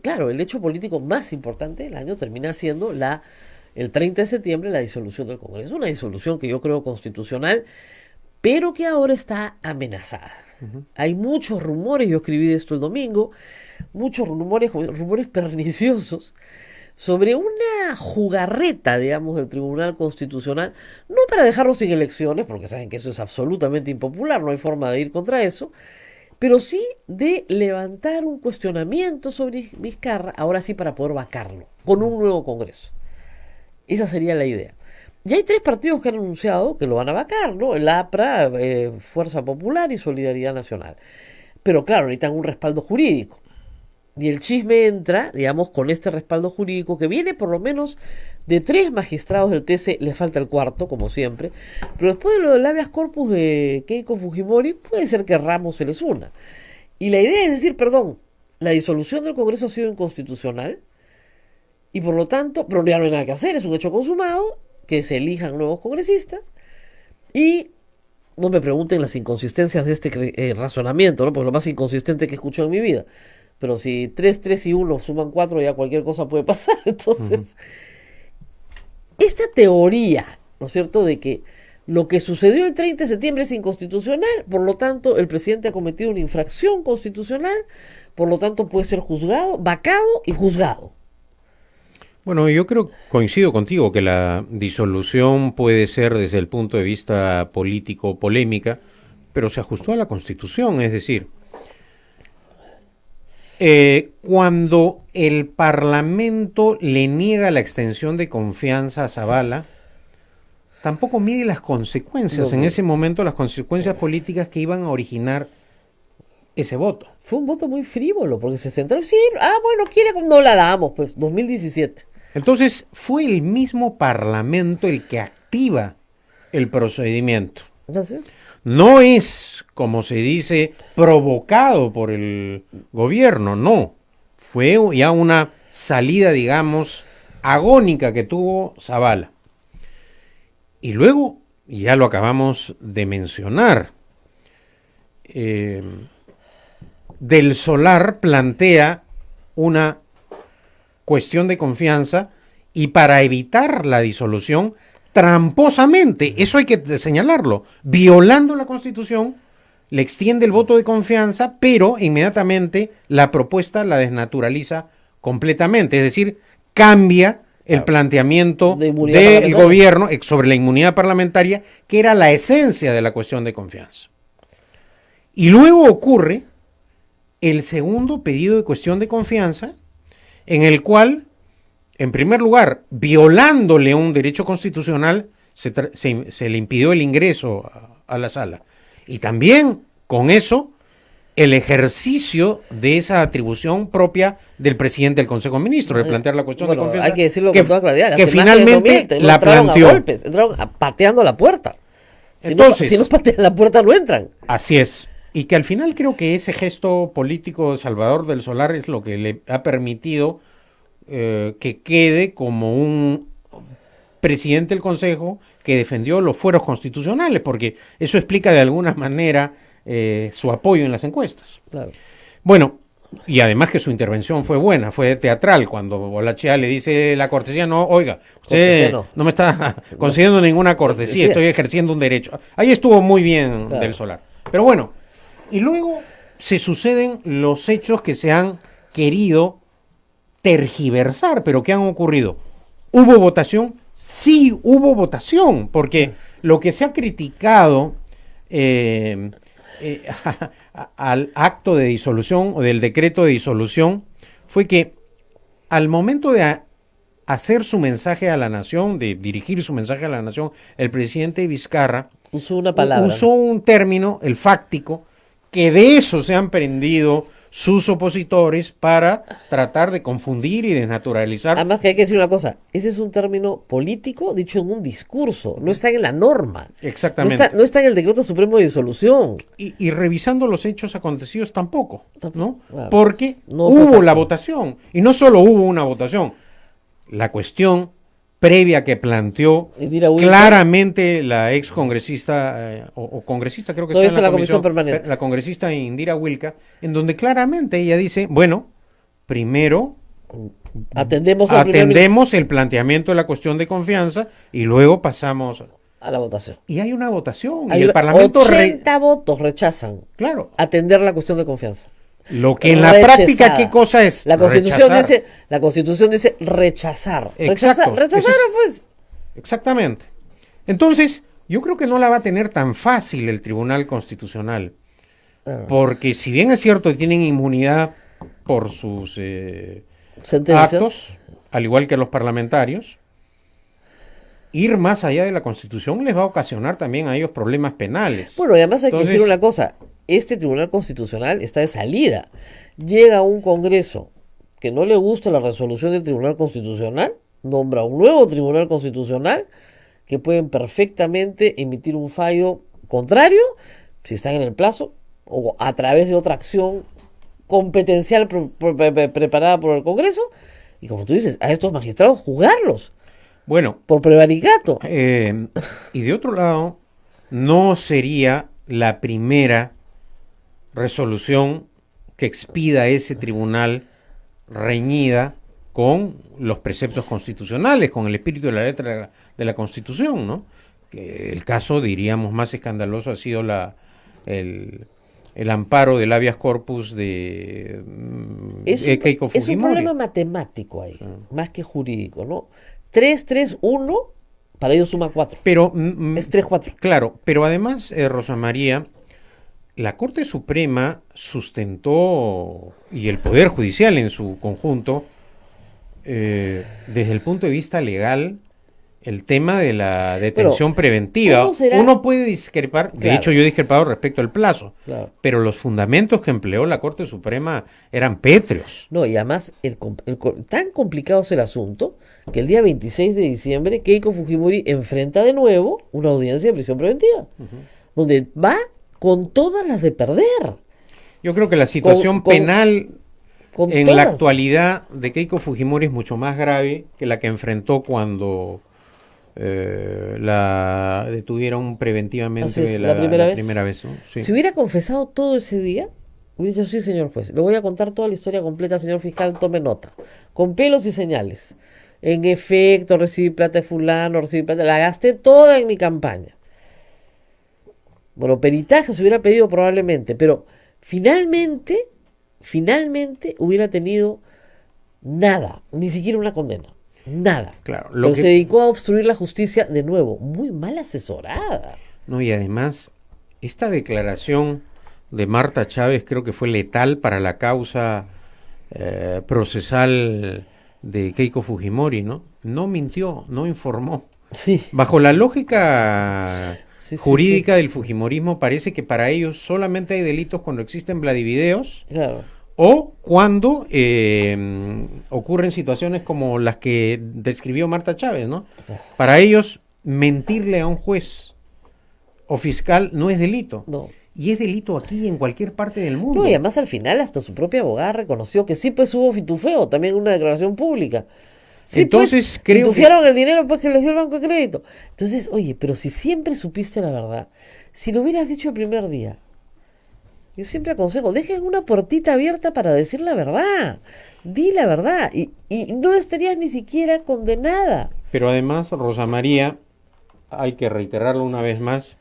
S2: claro, el hecho político más importante del año termina siendo el 30 de septiembre la disolución del Congreso, una disolución que yo creo constitucional, pero que ahora está amenazada. Hay muchos rumores, yo escribí de esto el domingo, muchos rumores perniciosos sobre una jugarreta, digamos, del Tribunal Constitucional, no para dejarlo sin elecciones, porque saben que eso es absolutamente impopular, no hay forma de ir contra eso, pero sí de levantar un cuestionamiento sobre Vizcarra, ahora sí para poder vacarlo, con un nuevo Congreso. Esa sería la idea. Y hay 3 partidos que han anunciado que lo van a vacar, ¿no? El APRA, Fuerza Popular y Solidaridad Nacional. Pero claro, necesitan un respaldo jurídico. Y el chisme entra, digamos, con este respaldo jurídico que viene por lo menos de 3 magistrados del TC, le falta el cuarto, como siempre, pero después de lo del habeas corpus de Keiko Fujimori, puede ser que Ramos se les una. Y la idea es decir, perdón, la disolución del Congreso ha sido inconstitucional, y por lo tanto, pero ya no hay nada que hacer, es un hecho consumado, que se elijan nuevos congresistas, y no me pregunten las inconsistencias de este razonamiento, ¿no? Porque lo más inconsistente que he escuchado en mi vida. Pero si 3, 3 y 1 suman 4, ya cualquier cosa puede pasar. Entonces, esta teoría, ¿no es cierto?, de que lo que sucedió el 30 de septiembre es inconstitucional, por lo tanto, el presidente ha cometido una infracción constitucional, por lo tanto, puede ser juzgado, vacado y juzgado.
S3: Bueno, yo coincido contigo que la disolución puede ser desde el punto de vista político polémica, pero se ajustó a la Constitución, es decir, cuando el Parlamento le niega la extensión de confianza a Zabala, tampoco mide las consecuencias, en ese momento las consecuencias políticas que iban a originar ese voto.
S2: Fue un voto muy frívolo, porque se centraron, sí, bueno, quiere, no la damos, pues, 2017.
S3: Entonces, fue el mismo Parlamento el que activa el procedimiento.
S2: ¿Entonces?
S3: No es, como se dice, provocado por el gobierno, no. Fue ya una salida, digamos, agónica que tuvo Zabala. Y luego y ya lo acabamos de mencionar. Del Solar plantea una cuestión de confianza y para evitar la disolución, tramposamente, eso hay que señalarlo, violando la Constitución, le extiende el voto de confianza, pero inmediatamente la propuesta la desnaturaliza completamente, es decir, cambia el planteamiento del gobierno sobre la inmunidad parlamentaria, que era la esencia de la cuestión de confianza. Y luego ocurre el segundo pedido de cuestión de confianza, en el cual, en primer lugar, violándole un derecho constitucional, se le impidió el ingreso a la sala. Y también, con eso, el ejercicio de esa atribución propia del presidente del Consejo de Ministros, de plantear la cuestión de confianza.
S2: Hay que decirlo con toda claridad.
S3: Que finalmente la planteó.
S2: Entraron pateando la puerta.
S3: Entonces,
S2: si no patean la puerta, no entran.
S3: Así es. Y que al final creo que ese gesto político de Salvador del Solar es lo que le ha permitido que quede como un presidente del Consejo que defendió los fueros constitucionales, porque eso explica de alguna manera su apoyo en las encuestas.
S2: Claro.
S3: Bueno, y además que su intervención fue buena, fue teatral, cuando Bolachea le dice la cortesía, no, oiga, usted no me está concediendo ninguna cortesía, estoy ejerciendo un derecho. Ahí estuvo muy bien del Solar. Pero bueno, y luego se suceden los hechos que se han querido tergiversar, pero que han ocurrido. ¿Hubo votación? Sí, hubo votación, porque lo que se ha criticado al acto de disolución o del decreto de disolución fue que al momento de hacer su mensaje a la nación, de dirigir su mensaje a la nación, el presidente Vizcarra
S2: usó una palabra,
S3: usó un término, el fáctico, que de eso se han prendido sus opositores para tratar de confundir y desnaturalizar.
S2: Además que hay que decir una cosa, ese es un término político dicho en un discurso, no está en la norma.
S3: Exactamente.
S2: No está en el decreto supremo de disolución.
S3: Y revisando los hechos acontecidos tampoco, ¿no?
S2: Claro.
S3: Porque
S2: no
S3: hubo la votación, y no solo hubo una votación, la cuestión previa que planteó claramente la ex congresista o congresista, creo que está en la comisión permanente, la congresista Indira Wilca, en donde claramente ella dice, bueno, primero atendemos el planteamiento de la cuestión de confianza y luego pasamos
S2: a la votación.
S3: Y hay una votación y el Parlamento
S2: 80 votos rechazan.
S3: Claro.
S2: Atender la cuestión de confianza.
S3: Lo que en la práctica, ¿qué cosa es?
S2: La Constitución dice rechazar.
S3: Exacto.
S2: Rechazar, pues.
S3: Exactamente. Entonces, yo creo que no la va a tener tan fácil el Tribunal Constitucional. Porque si bien es cierto que tienen inmunidad por sus actos, al igual que los parlamentarios, ir más allá de la Constitución les va a ocasionar también a ellos problemas penales.
S2: Bueno, y además hay que decir una cosa. Este Tribunal Constitucional está de salida. Llega un Congreso que no le gusta la resolución del Tribunal Constitucional, nombra un nuevo Tribunal Constitucional que pueden perfectamente emitir un fallo contrario, si están en el plazo, o a través de otra acción competencial preparada por el Congreso, y como tú dices, a estos magistrados juzgarlos.
S3: Bueno.
S2: Por prevaricato.
S3: Y de otro lado, no sería la primera resolución que expida ese tribunal reñida con los preceptos constitucionales, con el espíritu de la letra de la Constitución, ¿no? Que el caso, diríamos, más escandaloso ha sido el amparo del habeas corpus de Keiko Fujimori.
S2: Es un problema matemático ahí, más que jurídico, ¿no? 3-3-1, para ellos suma 4.
S3: Pero,
S2: es 3-4.
S3: Claro, pero además, Rosa María, la Corte Suprema sustentó, y el Poder Judicial en su conjunto, desde el punto de vista legal, el tema de la detención preventiva. Uno puede discrepar, de hecho yo he discrepado respecto al plazo, pero los fundamentos que empleó la Corte Suprema eran pétreos.
S2: No, y además tan complicado es el asunto que el día 26 de diciembre Keiko Fujimori enfrenta de nuevo una audiencia de prisión preventiva, donde va con todas las de perder.
S3: Yo creo que la situación penal en la actualidad de Keiko Fujimori es mucho más grave que la que enfrentó cuando la detuvieron preventivamente
S2: Así es, la primera vez.
S3: ¿no? Sí.
S2: Si hubiera confesado todo ese día, hubiera dicho, sí, señor juez, le voy a contar toda la historia completa, señor fiscal, tome nota, con pelos y señales. En efecto, recibí plata de fulano, recibí plata, la gasté toda en mi campaña. Bueno, peritaje se hubiera pedido probablemente, pero finalmente hubiera tenido nada, ni siquiera una condena. Nada.
S3: Claro,
S2: pero se dedicó a obstruir la justicia de nuevo, muy mal asesorada.
S3: No, y además, esta declaración de Marta Chávez creo que fue letal para la causa procesal de Keiko Fujimori, ¿no? No mintió, no informó.
S2: Sí.
S3: Bajo la lógica jurídica del fujimorismo, parece que para ellos solamente hay delitos cuando existen vladivideos.
S2: Claro.
S3: O cuando ocurren situaciones como las que describió Marta Chávez, ¿no? Para ellos, mentirle a un juez o fiscal no es delito.
S2: No.
S3: Y es delito aquí en cualquier parte del mundo.
S2: No, y además al final hasta su propia abogada reconoció que sí, pues hubo fitufeo, también una declaración pública. Sí,
S3: entonces,
S2: pues,
S3: creo
S2: fitufiaron el dinero pues que les dio el banco de crédito. Entonces, oye, pero si siempre supiste la verdad, si lo hubieras dicho el primer día, yo siempre aconsejo, dejen una puertita abierta para decir la verdad. Di la verdad y no estarías ni siquiera condenada.
S3: Pero además, Rosa María, hay que reiterarlo una vez más,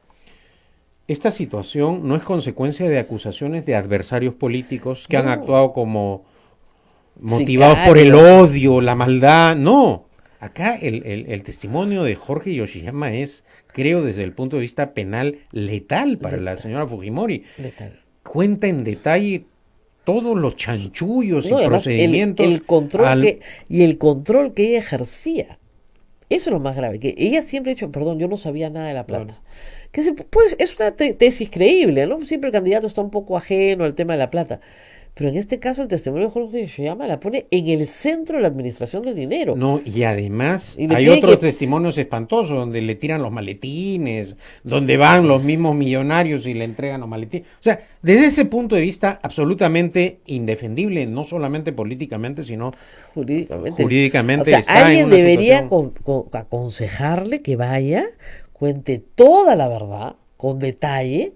S3: esta situación no es consecuencia de acusaciones de adversarios políticos que han actuado como motivados por el odio, la maldad. No, acá el testimonio de Jorge Yoshiyama es, creo, desde el punto de vista penal, letal para la señora Fujimori.
S2: Letal.
S3: Cuenta en detalle todos los chanchullos y
S2: además,
S3: procedimientos.
S2: el control que ella ejercía. Eso es lo más grave, que ella siempre ha dicho, perdón, yo no sabía nada de la plata. Claro. Que pues es una tesis creíble, ¿no? Siempre el candidato está un poco ajeno al tema de la plata. Pero en este caso el testimonio de Jorge Yoshiyama la pone en el centro de la administración del dinero.
S3: No, y además hay otros testimonios espantosos donde le tiran los maletines, donde van los mismos millonarios y le entregan los maletines. O sea, desde ese punto de vista absolutamente indefendible, no solamente políticamente, sino jurídicamente.
S2: O sea,
S3: está
S2: alguien
S3: en una
S2: debería aconsejarle que vaya, cuente toda la verdad, con detalle,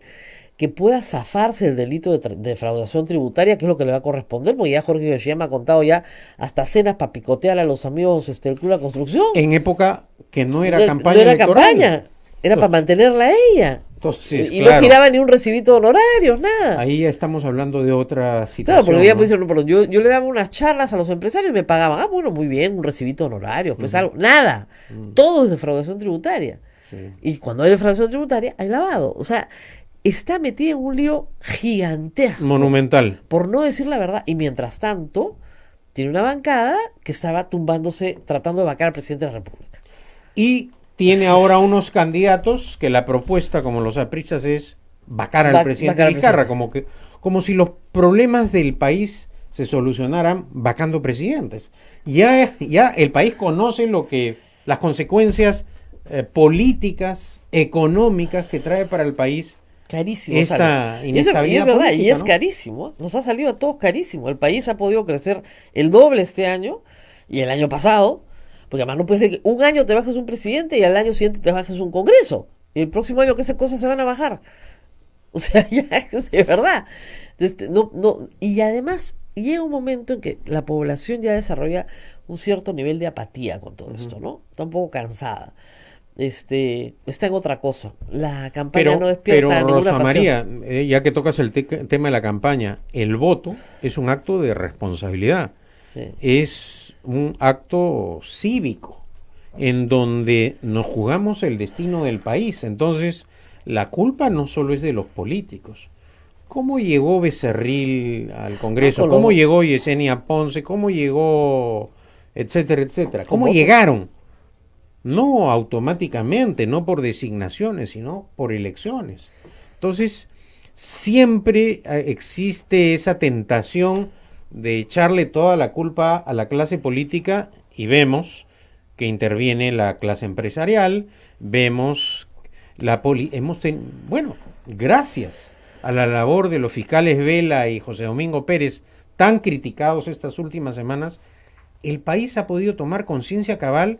S2: que pueda zafarse el delito de defraudación tributaria, que es lo que le va a corresponder, porque ya Jorge Yoshiyama ha contado ya hasta cenas para picotear a los amigos del Club de la Construcción.
S3: En época que no era campaña electoral.
S2: Campaña, era para mantenerla a ella.
S3: Entonces,
S2: y no giraba ni un recibito de honorarios, nada.
S3: Ahí ya estamos hablando de otra situación.
S2: Claro, porque ella puede decir, no, yo le daba unas charlas a los empresarios y me pagaban, bueno, muy bien, un recibito de honorarios, pues algo, nada. Todo es defraudación tributaria. Sí. Y cuando hay defraudación tributaria, hay lavado. O sea, está metida en un lío gigantesco.
S3: Monumental.
S2: Por no decir la verdad. Y mientras tanto, tiene una bancada que estaba tumbándose, tratando de vacar al presidente de la República.
S3: Y tiene ahora unos candidatos que la propuesta, como los apristas, es vacar al presidente Vizcarra, como si los problemas del país se solucionaran vacando presidentes. Ya el país conoce las consecuencias políticas, económicas que trae para el país
S2: carísimo
S3: esta inestabilidad
S2: es verdad,
S3: política,
S2: y es
S3: ¿no?
S2: carísimo, nos ha salido a todos carísimo. El país ha podido crecer el doble este año y el año pasado, porque además no puede ser que un año te bajes un presidente y al año siguiente te bajes un congreso, y el próximo año que esas cosas se van a bajar. O sea, ya de verdad. Y además llega un momento en que la población ya desarrolla un cierto nivel de apatía con todo esto, ¿no? Está un poco cansada. Está en otra cosa. La campaña no despierta ninguna
S3: Rosa
S2: pasión.
S3: María, ya que tocas el tema de la campaña, el voto es un acto de responsabilidad.
S2: Sí.
S3: Es un acto cívico en donde nos jugamos el destino del país. Entonces, la culpa no solo es de los políticos. ¿Cómo llegó Becerril al Congreso? ¿Cómo llegó Yesenia Ponce? ¿Cómo llegó etcétera, etcétera? ¿Cómo llegaron? No automáticamente, no por designaciones, sino por elecciones. Entonces, siempre existe esa tentación de echarle toda la culpa a la clase política y vemos que interviene la clase empresarial, vemos gracias a la labor de los fiscales Vela y José Domingo Pérez, tan criticados estas últimas semanas, el país ha podido tomar conciencia cabal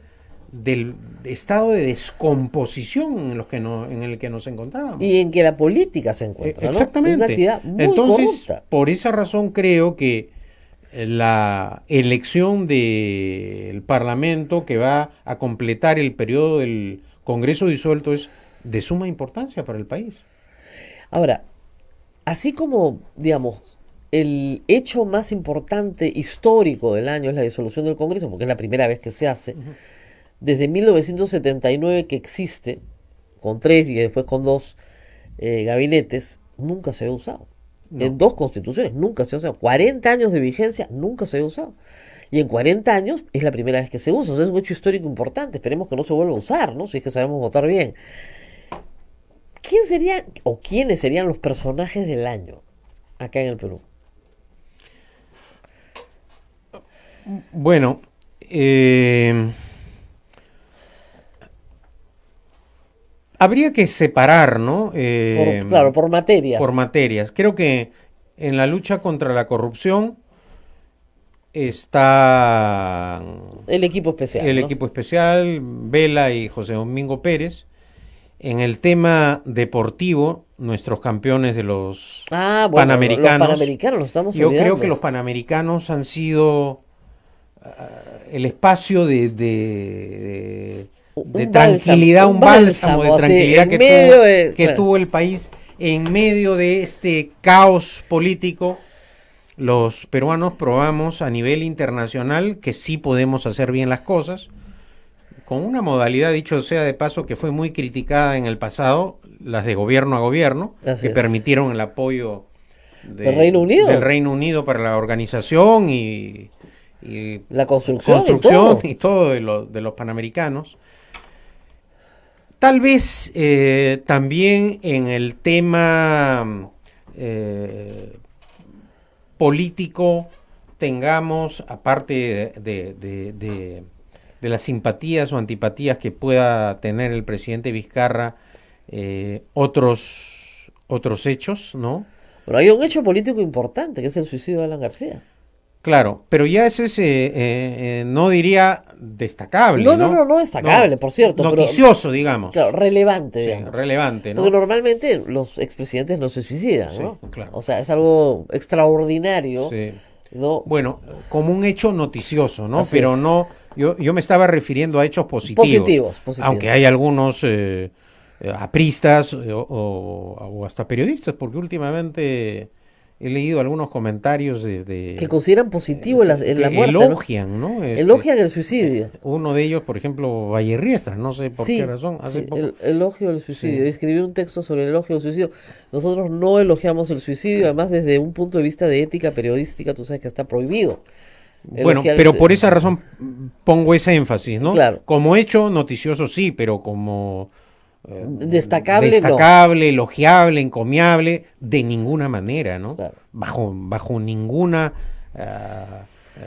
S3: del estado de descomposición en el que nos encontrábamos.
S2: Y en que la política se encuentra, ¿no?
S3: Exactamente.
S2: Es una actividad muy
S3: Entonces,
S2: corrupta.
S3: por esa razón creo que la elección del Parlamento que va a completar el periodo del Congreso disuelto es de suma importancia para el país.
S2: Ahora, así como, digamos, el hecho más importante histórico del año es la disolución del Congreso, porque es la primera vez que se hace, desde 1979 que existe, con 3 y después con 2 gabinetes, nunca se había usado.
S3: No.
S2: En 2 constituciones nunca se ha usado. 40 años de vigencia nunca se había usado. Y en 40 años es la primera vez que se usa. O sea, es un hecho histórico importante. Esperemos que no se vuelva a usar, ¿no? Si es que sabemos votar bien. ¿Quién sería o quiénes serían los personajes del año acá en el Perú?
S3: Bueno, habría que separar, ¿no?
S2: Claro, por materias.
S3: Por materias. Creo que en la lucha contra la corrupción está
S2: el equipo especial.
S3: El
S2: ¿no?
S3: equipo especial, Vela y José Domingo Pérez. En el tema deportivo, nuestros campeones de los Panamericanos.
S2: Los Panamericanos, lo estamos
S3: Yo
S2: olvidando.
S3: creo que los Panamericanos han sido el espacio de tranquilidad, un bálsamo de tranquilidad que tuvo el país en medio de este caos político. Los peruanos probamos a nivel internacional que sí podemos hacer bien las cosas, con una modalidad, dicho sea de paso, que fue muy criticada en el pasado, las de gobierno a gobierno, que permitieron el apoyo
S2: del Reino Unido
S3: para la organización y
S2: la construcción
S3: y todo de los Panamericanos. Tal vez también en el tema político tengamos, aparte de las simpatías o antipatías que pueda tener el presidente Vizcarra, otros hechos, ¿no?
S2: Pero hay un hecho político importante, que es el suicidio de Alan García.
S3: Claro, pero ya ese es, no diría destacable,
S2: No destacable, por cierto.
S3: Noticioso, digamos.
S2: Claro, relevante,
S3: sí,
S2: digamos.
S3: Relevante, ¿no?
S2: Porque normalmente los expresidentes no se suicidan, ¿no?
S3: Sí, claro.
S2: O sea, es algo extraordinario,
S3: sí.
S2: ¿no?
S3: Bueno, como un hecho noticioso, ¿no?
S2: Así
S3: pero
S2: es.
S3: No, yo me estaba refiriendo a hechos positivos. Aunque hay algunos apristas o hasta periodistas, porque últimamente he leído algunos comentarios
S2: que consideran positivo la muerte.
S3: Elogian, ¿no?
S2: Elogian el suicidio.
S3: Uno de ellos, por ejemplo, Vallerriestra, no sé por qué razón. Hace poco.
S2: El elogio del suicidio. Escribí un texto sobre el elogio del suicidio. Nosotros no elogiamos el suicidio, además desde un punto de vista de ética periodística, tú sabes que está prohibido.
S3: Bueno, pero por esa razón pongo ese énfasis, ¿no?
S2: Claro.
S3: Como hecho noticioso sí, pero como
S2: destacable,
S3: elogiable, encomiable, de ninguna manera, ¿no?
S2: Claro.
S3: Bajo ninguna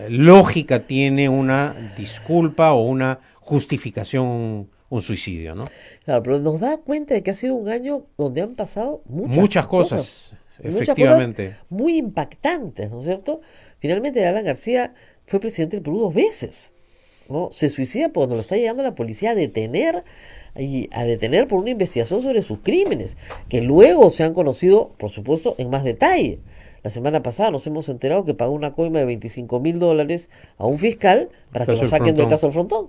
S3: lógica tiene una disculpa o una justificación un suicidio, ¿no?
S2: Claro, pero nos da cuenta de que ha sido un año donde han pasado
S3: muchas cosas. Efectivamente.
S2: Muchas cosas muy impactantes, ¿no es cierto? Finalmente Alan García fue presidente del Perú 2 veces, ¿no? Se suicida cuando lo está llegando la policía a detener por una investigación sobre sus crímenes, que luego se han conocido, por supuesto, en más detalle. La semana pasada nos hemos enterado que pagó una coima de $25,000 a un fiscal para que lo saquen del caso del Frontón,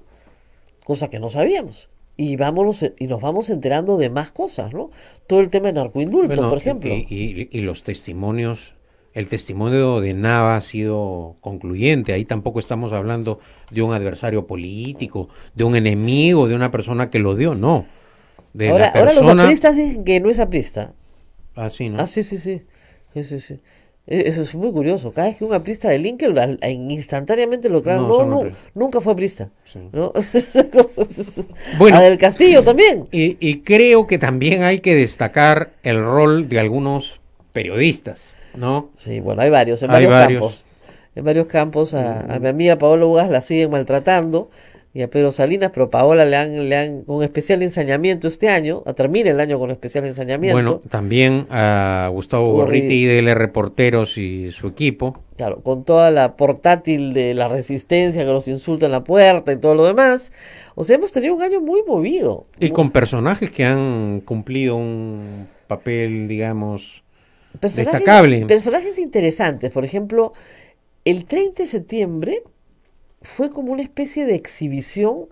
S2: cosa que no sabíamos. Y nos vamos enterando de más cosas, ¿no? Todo el tema de narcoindulto, por ejemplo.
S3: Y los testimonios, el testimonio de Nava ha sido concluyente. Ahí tampoco estamos hablando de un adversario político, de un enemigo, de una persona que lo dio, no.
S2: Ahora los apristas dicen que no es aprista.
S3: Ah, sí, ¿no?
S2: Ah, sí. Eso es muy curioso. Cada vez que un aprista delinque, instantáneamente lo declaran. No, nunca fue aprista. Sí. ¿No?
S3: Bueno,
S2: del Castillo también.
S3: Y creo que también hay que destacar el rol de algunos periodistas, ¿no?
S2: Sí, bueno, hay varios, en varios campos. En varios campos a mi amiga Paola Ugas la siguen maltratando. y a Pedro Salinas, pero a Paola le han con especial ensañamiento este año, termina el año con especial ensañamiento.
S3: Bueno, también a Gustavo Gorriti, IDL Reporteros y su equipo.
S2: Claro, con toda la portátil de la resistencia que nos insulta en la puerta y todo lo demás. O sea, hemos tenido un año muy movido.
S3: Y con personajes que han cumplido un papel, digamos, destacable.
S2: Personajes interesantes. Por ejemplo, el 30 de septiembre fue como una especie de exhibición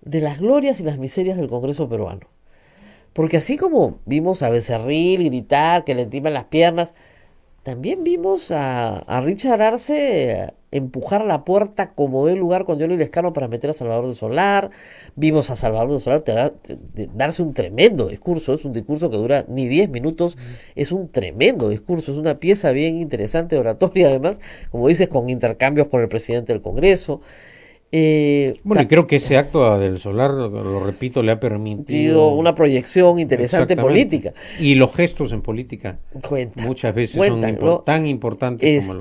S2: de las glorias y las miserias del Congreso peruano. Porque así como vimos a Becerril gritar, que le tiemblan las piernas, también vimos a Richard Arce empujar la puerta como de lugar con Johnny Lescano para meter a Salvador de Solar. Vimos a Salvador de Solar darse un tremendo discurso. Es un discurso que dura ni 10 minutos. Es un tremendo discurso. Es una pieza bien interesante de oratoria, además, como dices, con intercambios con el presidente del Congreso.
S3: Bueno, y creo que ese acto del Solar, lo repito, le ha permitido
S2: una proyección interesante política.
S3: Y los gestos en política muchas veces son tan importantes como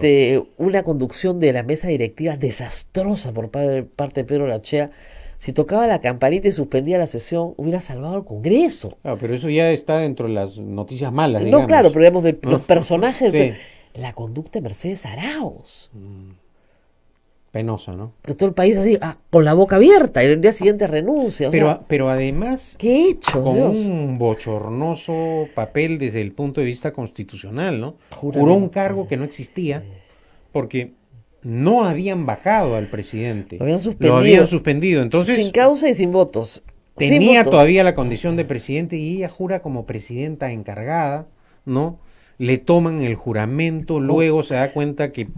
S2: una conducción de la mesa directiva desastrosa por parte de Pedro Lachea. Si tocaba la campanita y suspendía la sesión, hubiera salvado al Congreso.
S3: Claro, pero eso ya está dentro de las noticias malas, digamos.
S2: No, claro, pero digamos, los personajes, la conducta de Mercedes Arauz.
S3: Penosa, ¿no?
S2: Que todo el país así, con la boca abierta, y el día siguiente renuncia.
S3: Pero además,
S2: ¿qué he hecho?
S3: Con
S2: Dios?
S3: Un bochornoso papel desde el punto de vista constitucional, ¿no? Juró un cargo que no existía porque no habían vacado al presidente. Lo habían suspendido. Entonces,
S2: sin causa y sin votos.
S3: Tenía todavía la condición de presidente y ella jura como presidenta encargada, ¿no? Le toman el juramento, luego se da cuenta que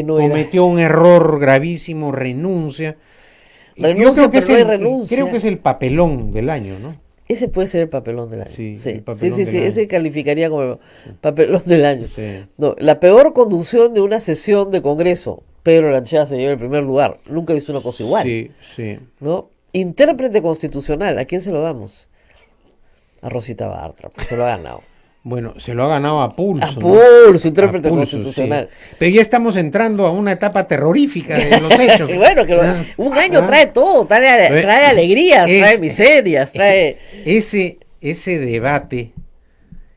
S2: no
S3: cometió un error gravísimo, renuncia. Yo creo que creo que es el papelón del año, ¿no?
S2: Ese puede ser el papelón del año. Sí,
S3: sí,
S2: ese calificaría como papelón del año. Sí. No, la peor conducción de una sesión de Congreso, Pedro Lanchea se lleva el primer lugar. Nunca he visto una cosa igual.
S3: Sí.
S2: ¿No? Intérprete constitucional, ¿a quién se lo damos? A Rosita Bartra, pues se lo ha ganado.
S3: Bueno, se lo ha ganado a pulso.
S2: A pulso, intérprete constitucional.
S3: Sí. Pero ya estamos entrando a una etapa terrorífica de los hechos.
S2: Bueno, que un año trae todo, trae alegrías, trae miserias, trae...
S3: Ese debate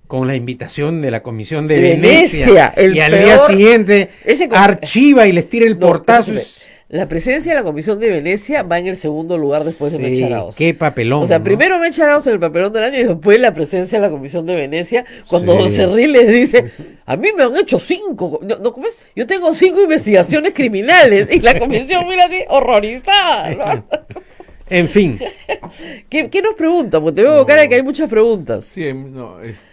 S3: con la invitación de la Comisión de Venecia y al día siguiente archiva y les tira el portazo.
S2: La presencia de la Comisión de Venecia va en el segundo lugar después de Mecha Arauz.
S3: Qué papelón.
S2: O sea, primero Mecha Arauz en el papelón del año y después la presencia de la Comisión de Venecia, cuando Don Cerril les dice, a mí me han hecho 5, ¿cómo es? Yo tengo 5 investigaciones criminales y la comisión mira así, horrorizada, ¿no?
S3: En fin.
S2: ¿Qué nos pregunta? Porque te veo cara de que hay muchas preguntas.
S1: Sí,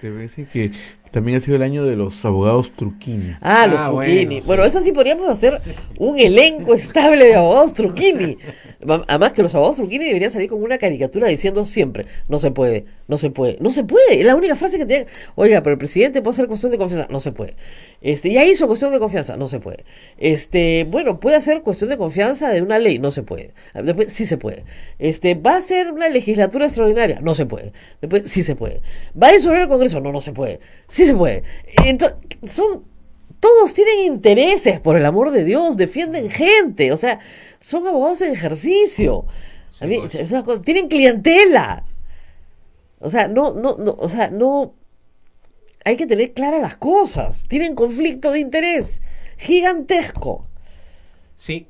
S1: dicen que también ha sido el año de los abogados Truquini.
S2: Los Truquini. Bueno, eso sí podríamos hacer un elenco estable de abogados Truquini. Además que los abogados Truquini deberían salir con una caricatura diciendo siempre, no se puede. Es la única frase que tienen. Oiga, pero el presidente puede hacer cuestión de confianza. No se puede. Ya hizo cuestión de confianza. No se puede. Bueno, puede hacer cuestión de confianza de una ley. No se puede. Después sí se puede. Va a ser una legislatura extraordinaria. No se puede. Después sí se puede. Va a disolver el Congreso. No se puede. Sí se puede. Entonces, todos tienen intereses, por el amor de Dios, defienden gente, o sea, son abogados en ejercicio. A mí, esas cosas, tienen clientela. O sea, no hay que tener claras las cosas. Tienen conflicto de interés gigantesco.
S3: Sí,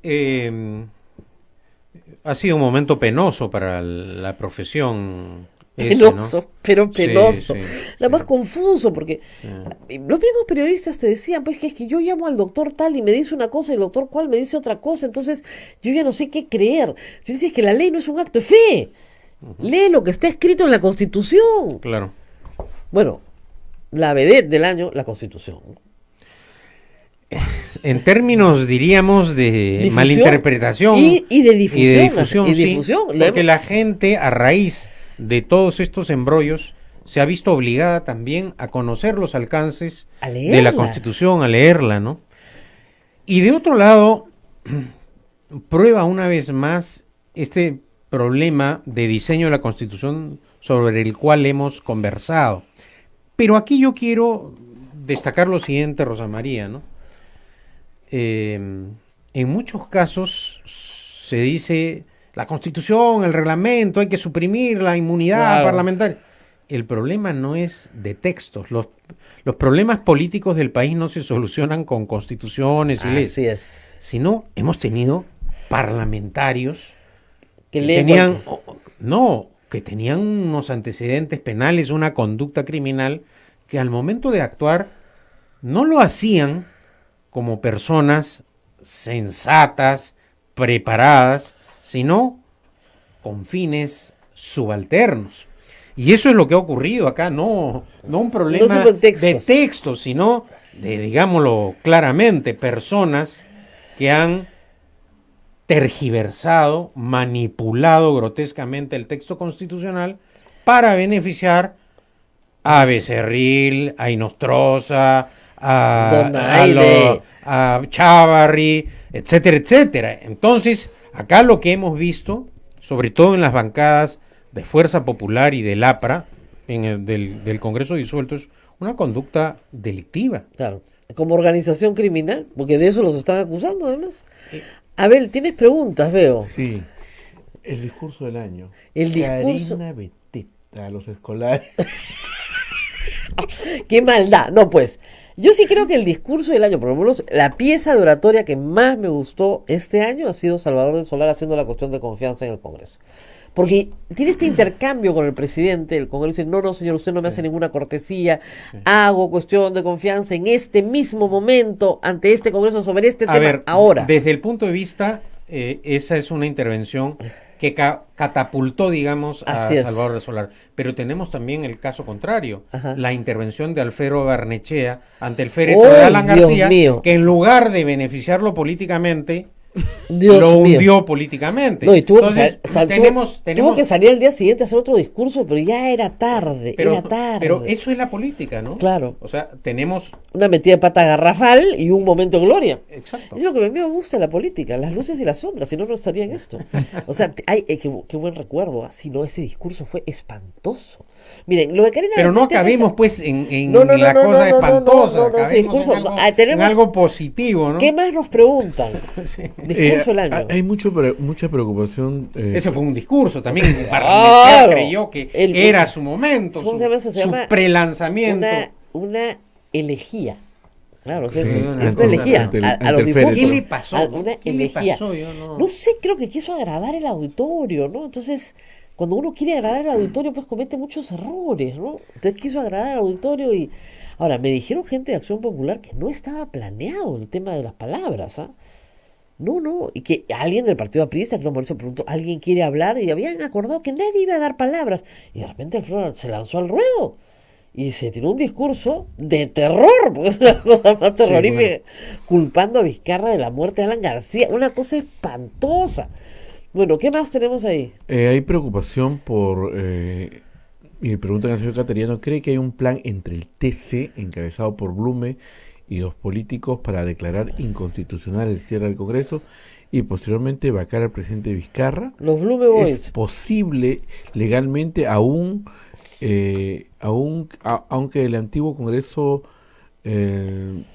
S3: ha sido un momento penoso para la profesión.
S2: Pero penoso. Nada más confuso, porque los mismos periodistas te decían, pues que es que yo llamo al doctor tal y me dice una cosa y el doctor cual me dice otra cosa, entonces yo ya no sé qué creer. Si dices que la ley no es un acto de fe, lee lo que está escrito en la Constitución.
S3: Claro.
S2: Bueno, la vedette del año, la Constitución.
S3: En términos, diríamos, de difusión, malinterpretación
S2: y de difusión.
S3: Porque la gente, a raíz de todos estos embrollos, se ha visto obligada también a conocer los alcances de la Constitución, a leerla, ¿no? Y de otro lado, prueba una vez más este problema de diseño de la Constitución sobre el cual hemos conversado. Pero aquí yo quiero destacar lo siguiente, Rosa María, ¿no? En muchos casos se dice la Constitución, el reglamento, hay que suprimir la inmunidad parlamentaria. El problema no es de textos. Los problemas políticos del país no se solucionan con constituciones y leyes.
S2: Así es.
S3: Sino hemos tenido parlamentarios
S2: que
S3: tenían unos antecedentes penales, una conducta criminal, que al momento de actuar no lo hacían como personas sensatas, preparadas, sino con fines subalternos. Y eso es lo que ha ocurrido acá, no un problema de textos, sino de, digámoslo claramente, personas que han tergiversado, manipulado grotescamente el texto constitucional para beneficiar a Becerril, a Inostroza, a Chávarri, etcétera, etcétera. Entonces, acá lo que hemos visto, sobre todo en las bancadas de Fuerza Popular y del APRA, del Congreso disuelto, es una conducta delictiva.
S2: Claro, como organización criminal, porque de eso los están acusando además. Abel, tienes preguntas, veo.
S1: Sí, el discurso del año.
S2: El discurso...
S1: Karina Beteta a los escolares.
S2: ¡Qué maldad! No, pues, yo sí creo que el discurso del año, por lo menos la pieza de oratoria que más me gustó este año ha sido Salvador del Solar haciendo la cuestión de confianza en el Congreso. Porque tiene este intercambio con el presidente del Congreso y dice, no, señor, usted no me hace ninguna cortesía, hago cuestión de confianza en este mismo momento ante este Congreso sobre este tema ahora.
S3: Desde el punto de vista, esa es una intervención que catapultó, digamos, a Salvador del Solar. Pero tenemos también el caso contrario, la intervención de Alfredo Barnechea ante el féretro de Alan García, que en lugar de beneficiarlo políticamente, lo hundió políticamente.
S2: No, y tuvo
S3: que
S2: salir el día siguiente a hacer otro discurso, pero ya era tarde,
S3: Pero eso es la política, ¿no?
S2: Claro.
S3: O sea, tenemos
S2: una metida de pata garrafal y un momento de gloria.
S3: Exacto.
S2: Es lo que a mí me gusta de la política, las luces y las sombras, si no estaría en esto. O sea, qué buen recuerdo, si no, ese discurso fue espantoso. Miren, lo de Karina
S3: Pero no acabemos pues en la cosa espantosa, acabemos en algo positivo, ¿no?
S2: ¿Qué más nos preguntan? Discurso del año.
S1: Hay mucha preocupación.
S3: Ese fue un discurso también. Barnechea creyó que era su momento, su prelanzamiento.
S2: Una elegía. Claro, es una elegía. A los discursos.
S3: ¿Qué le pasó?
S2: Una elegía. No sé, creo que quiso agradar el auditorio, ¿no? Entonces, cuando uno quiere agradar al auditorio, pues comete muchos errores, ¿no? Entonces quiso agradar al auditorio y... Ahora, me dijeron gente de Acción Popular que no estaba planeado el tema de las palabras, ¿ah? No, y que alguien del Partido Aprista, que no Mauricio preguntó, ¿alguien quiere hablar? Y habían acordado que nadie iba a dar palabras. Y de repente Alfredo se lanzó al ruedo y se tiró un discurso de terror, porque es una cosa más terrorífica, culpando a Vizcarra de la muerte de Alan García, una cosa espantosa. Bueno, ¿qué más tenemos ahí?
S1: Hay preocupación por... y preguntan al señor Cateriano, ¿cree que hay un plan entre el TC, encabezado por Blume, y los políticos para declarar inconstitucional el cierre del Congreso y posteriormente vacar al presidente Vizcarra?
S2: Los Blume Boys.
S1: ¿Es posible legalmente aunque el antiguo Congreso bueno,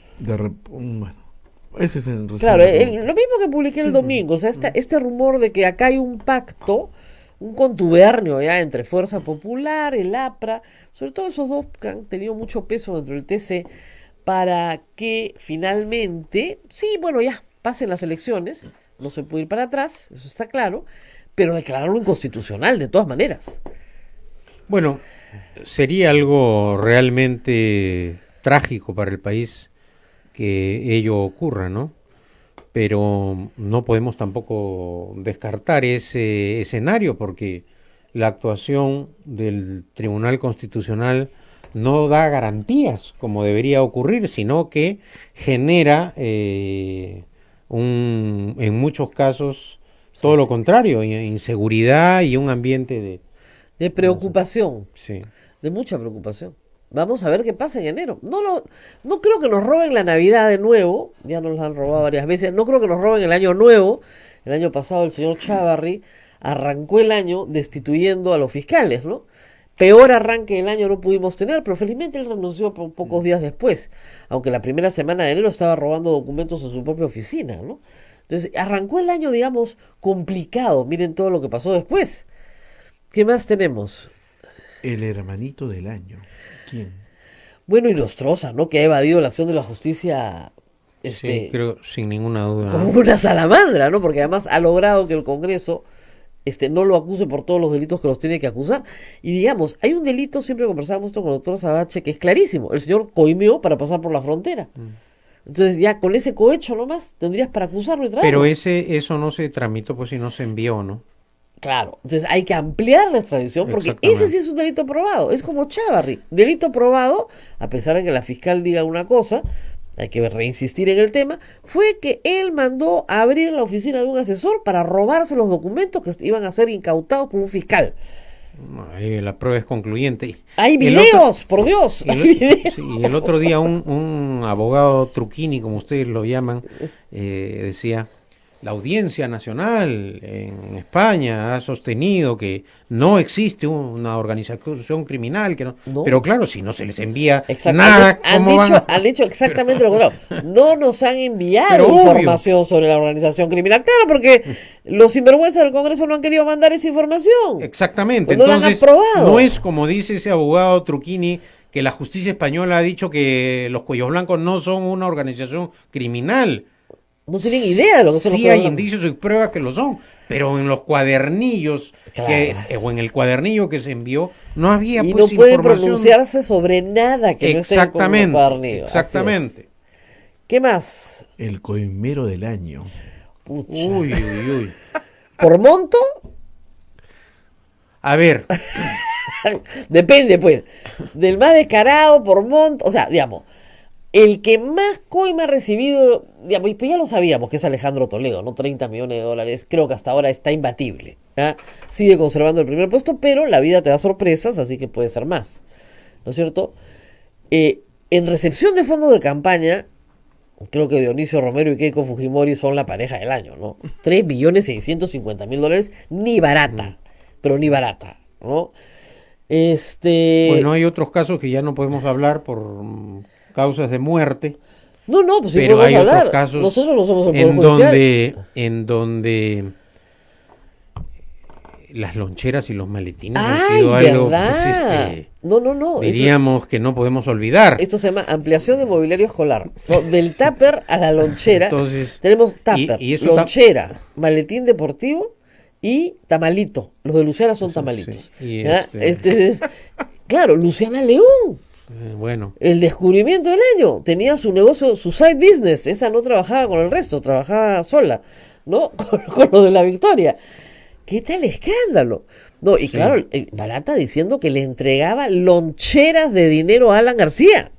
S1: ese es el
S2: claro, lo mismo que publiqué el domingo, o sea, este rumor de que acá hay un pacto, un contubernio ya entre Fuerza Popular, el APRA, sobre todo esos dos que han tenido mucho peso dentro del TC, para que finalmente, sí, bueno, ya pasen las elecciones, no se puede ir para atrás, eso está claro, pero declararlo inconstitucional de todas maneras.
S3: Bueno, sería algo realmente trágico para el país que ello ocurra, ¿no? Pero no podemos tampoco descartar ese escenario porque la actuación del Tribunal Constitucional no da garantías como debería ocurrir, sino que genera en muchos casos todo lo contrario, inseguridad y un ambiente
S2: de preocupación,
S3: sí,
S2: de mucha preocupación. Vamos a ver qué pasa en enero. No creo que nos roben la Navidad de nuevo, ya nos la han robado varias veces, no creo que nos roben el año nuevo. El año pasado el señor Chávarri arrancó el año destituyendo a los fiscales, ¿no? peor arranque del año no pudimos tener, pero felizmente él renunció pocos días después, aunque la primera semana de enero estaba robando documentos en su propia oficina, ¿no? Entonces, arrancó el año, digamos, complicado. Miren todo lo que pasó después. ¿Qué más tenemos?
S1: El hermanito del año. ¿Quién?
S2: Bueno, Inostroza, ¿no? Que ha evadido la acción de la justicia,
S3: Sí, creo, sin ninguna duda.
S2: como una salamandra, ¿no? Porque además ha logrado que el Congreso no lo acuse por todos los delitos que los tiene que acusar. Y digamos, hay un delito, siempre conversábamos esto con el doctor Sabache, que es clarísimo. El señor coimió para pasar por la frontera. Entonces ya con ese cohecho nomás tendrías para acusarlo y traerlo.
S3: Pero eso no se tramitó, pues, y no se envió, ¿no?
S2: Claro, entonces hay que ampliar la extradición porque ese sí es un delito probado. Es como Chávarri, delito probado, a pesar de que la fiscal diga una cosa, hay que reinsistir en el tema, fue que él mandó a abrir la oficina de un asesor para robarse los documentos que iban a ser incautados por un fiscal.
S3: Ahí la prueba es concluyente.
S2: ¡Hay videos, por Dios!
S3: Y el otro día un abogado Truquini, como ustedes lo llaman, decía: la Audiencia Nacional en España ha sostenido que no existe una organización criminal, que no. Pero claro, si no se les envía nada,
S2: han dicho exactamente lo contrario. No nos han enviado información sobre la organización criminal. Claro, porque los sinvergüenzas del Congreso no han querido mandar esa información.
S3: Exactamente.
S2: Pues no
S3: entonces,
S2: la han aprobado.
S3: No es como dice ese abogado Truquini, que la justicia española ha dicho que los Cuellos Blancos no son una organización criminal.
S2: No tienen idea de lo que son los
S3: Sí hay indicios y pruebas que lo son, pero en los cuadernillos, o en el cuadernillo que se envió, no había
S2: y
S3: pues,
S2: no pueden
S3: información.
S2: Pronunciarse sobre nada que no esté en el cuadernillo.
S3: Exactamente.
S2: ¿Qué más?
S1: El coimero del año.
S2: Pucha.
S3: Uy.
S2: ¿Por monto?
S3: A ver.
S2: Depende, pues. Del más descarado, por monto. O sea, digamos, el que más coima ha recibido, digamos, y pues ya lo sabíamos que es Alejandro Toledo, ¿no? 30 millones de dólares. Creo que hasta ahora está imbatible. ¿Ah? Sigue conservando el primer puesto, pero la vida te da sorpresas, así que puede ser más. ¿No es cierto? En recepción de fondos de campaña, creo que Dionisio Romero y Keiko Fujimori son la pareja del año, ¿no? 3.650.000 dólares, ni barata, pero ni barata, ¿no?
S3: Bueno, hay otros casos que ya no podemos hablar por causas de muerte.
S2: No, pues sí
S3: pero
S2: podemos
S3: hay
S2: hablar.
S3: otros casos
S2: Nosotros no somos el Poder Judicial.
S3: en donde las loncheras y los maletines han sido algo, pues,
S2: no.
S3: diríamos que no podemos olvidar.
S2: Esto se llama ampliación de mobiliario escolar. ¿No? Del tupper a la lonchera.
S3: Entonces,
S2: tenemos tupper, lonchera, maletín deportivo y tamalito. Los de Luciana son tamalitos.
S3: Sí.
S2: Entonces, claro, Luciana León.
S3: Bueno.
S2: El descubrimiento del año. Tenía su negocio, su side business. Esa no trabajaba con el resto, trabajaba sola, ¿no? Con lo de la victoria. ¿Qué tal escándalo? No, y claro, Barata diciendo que le entregaba loncheras de dinero a Alan García.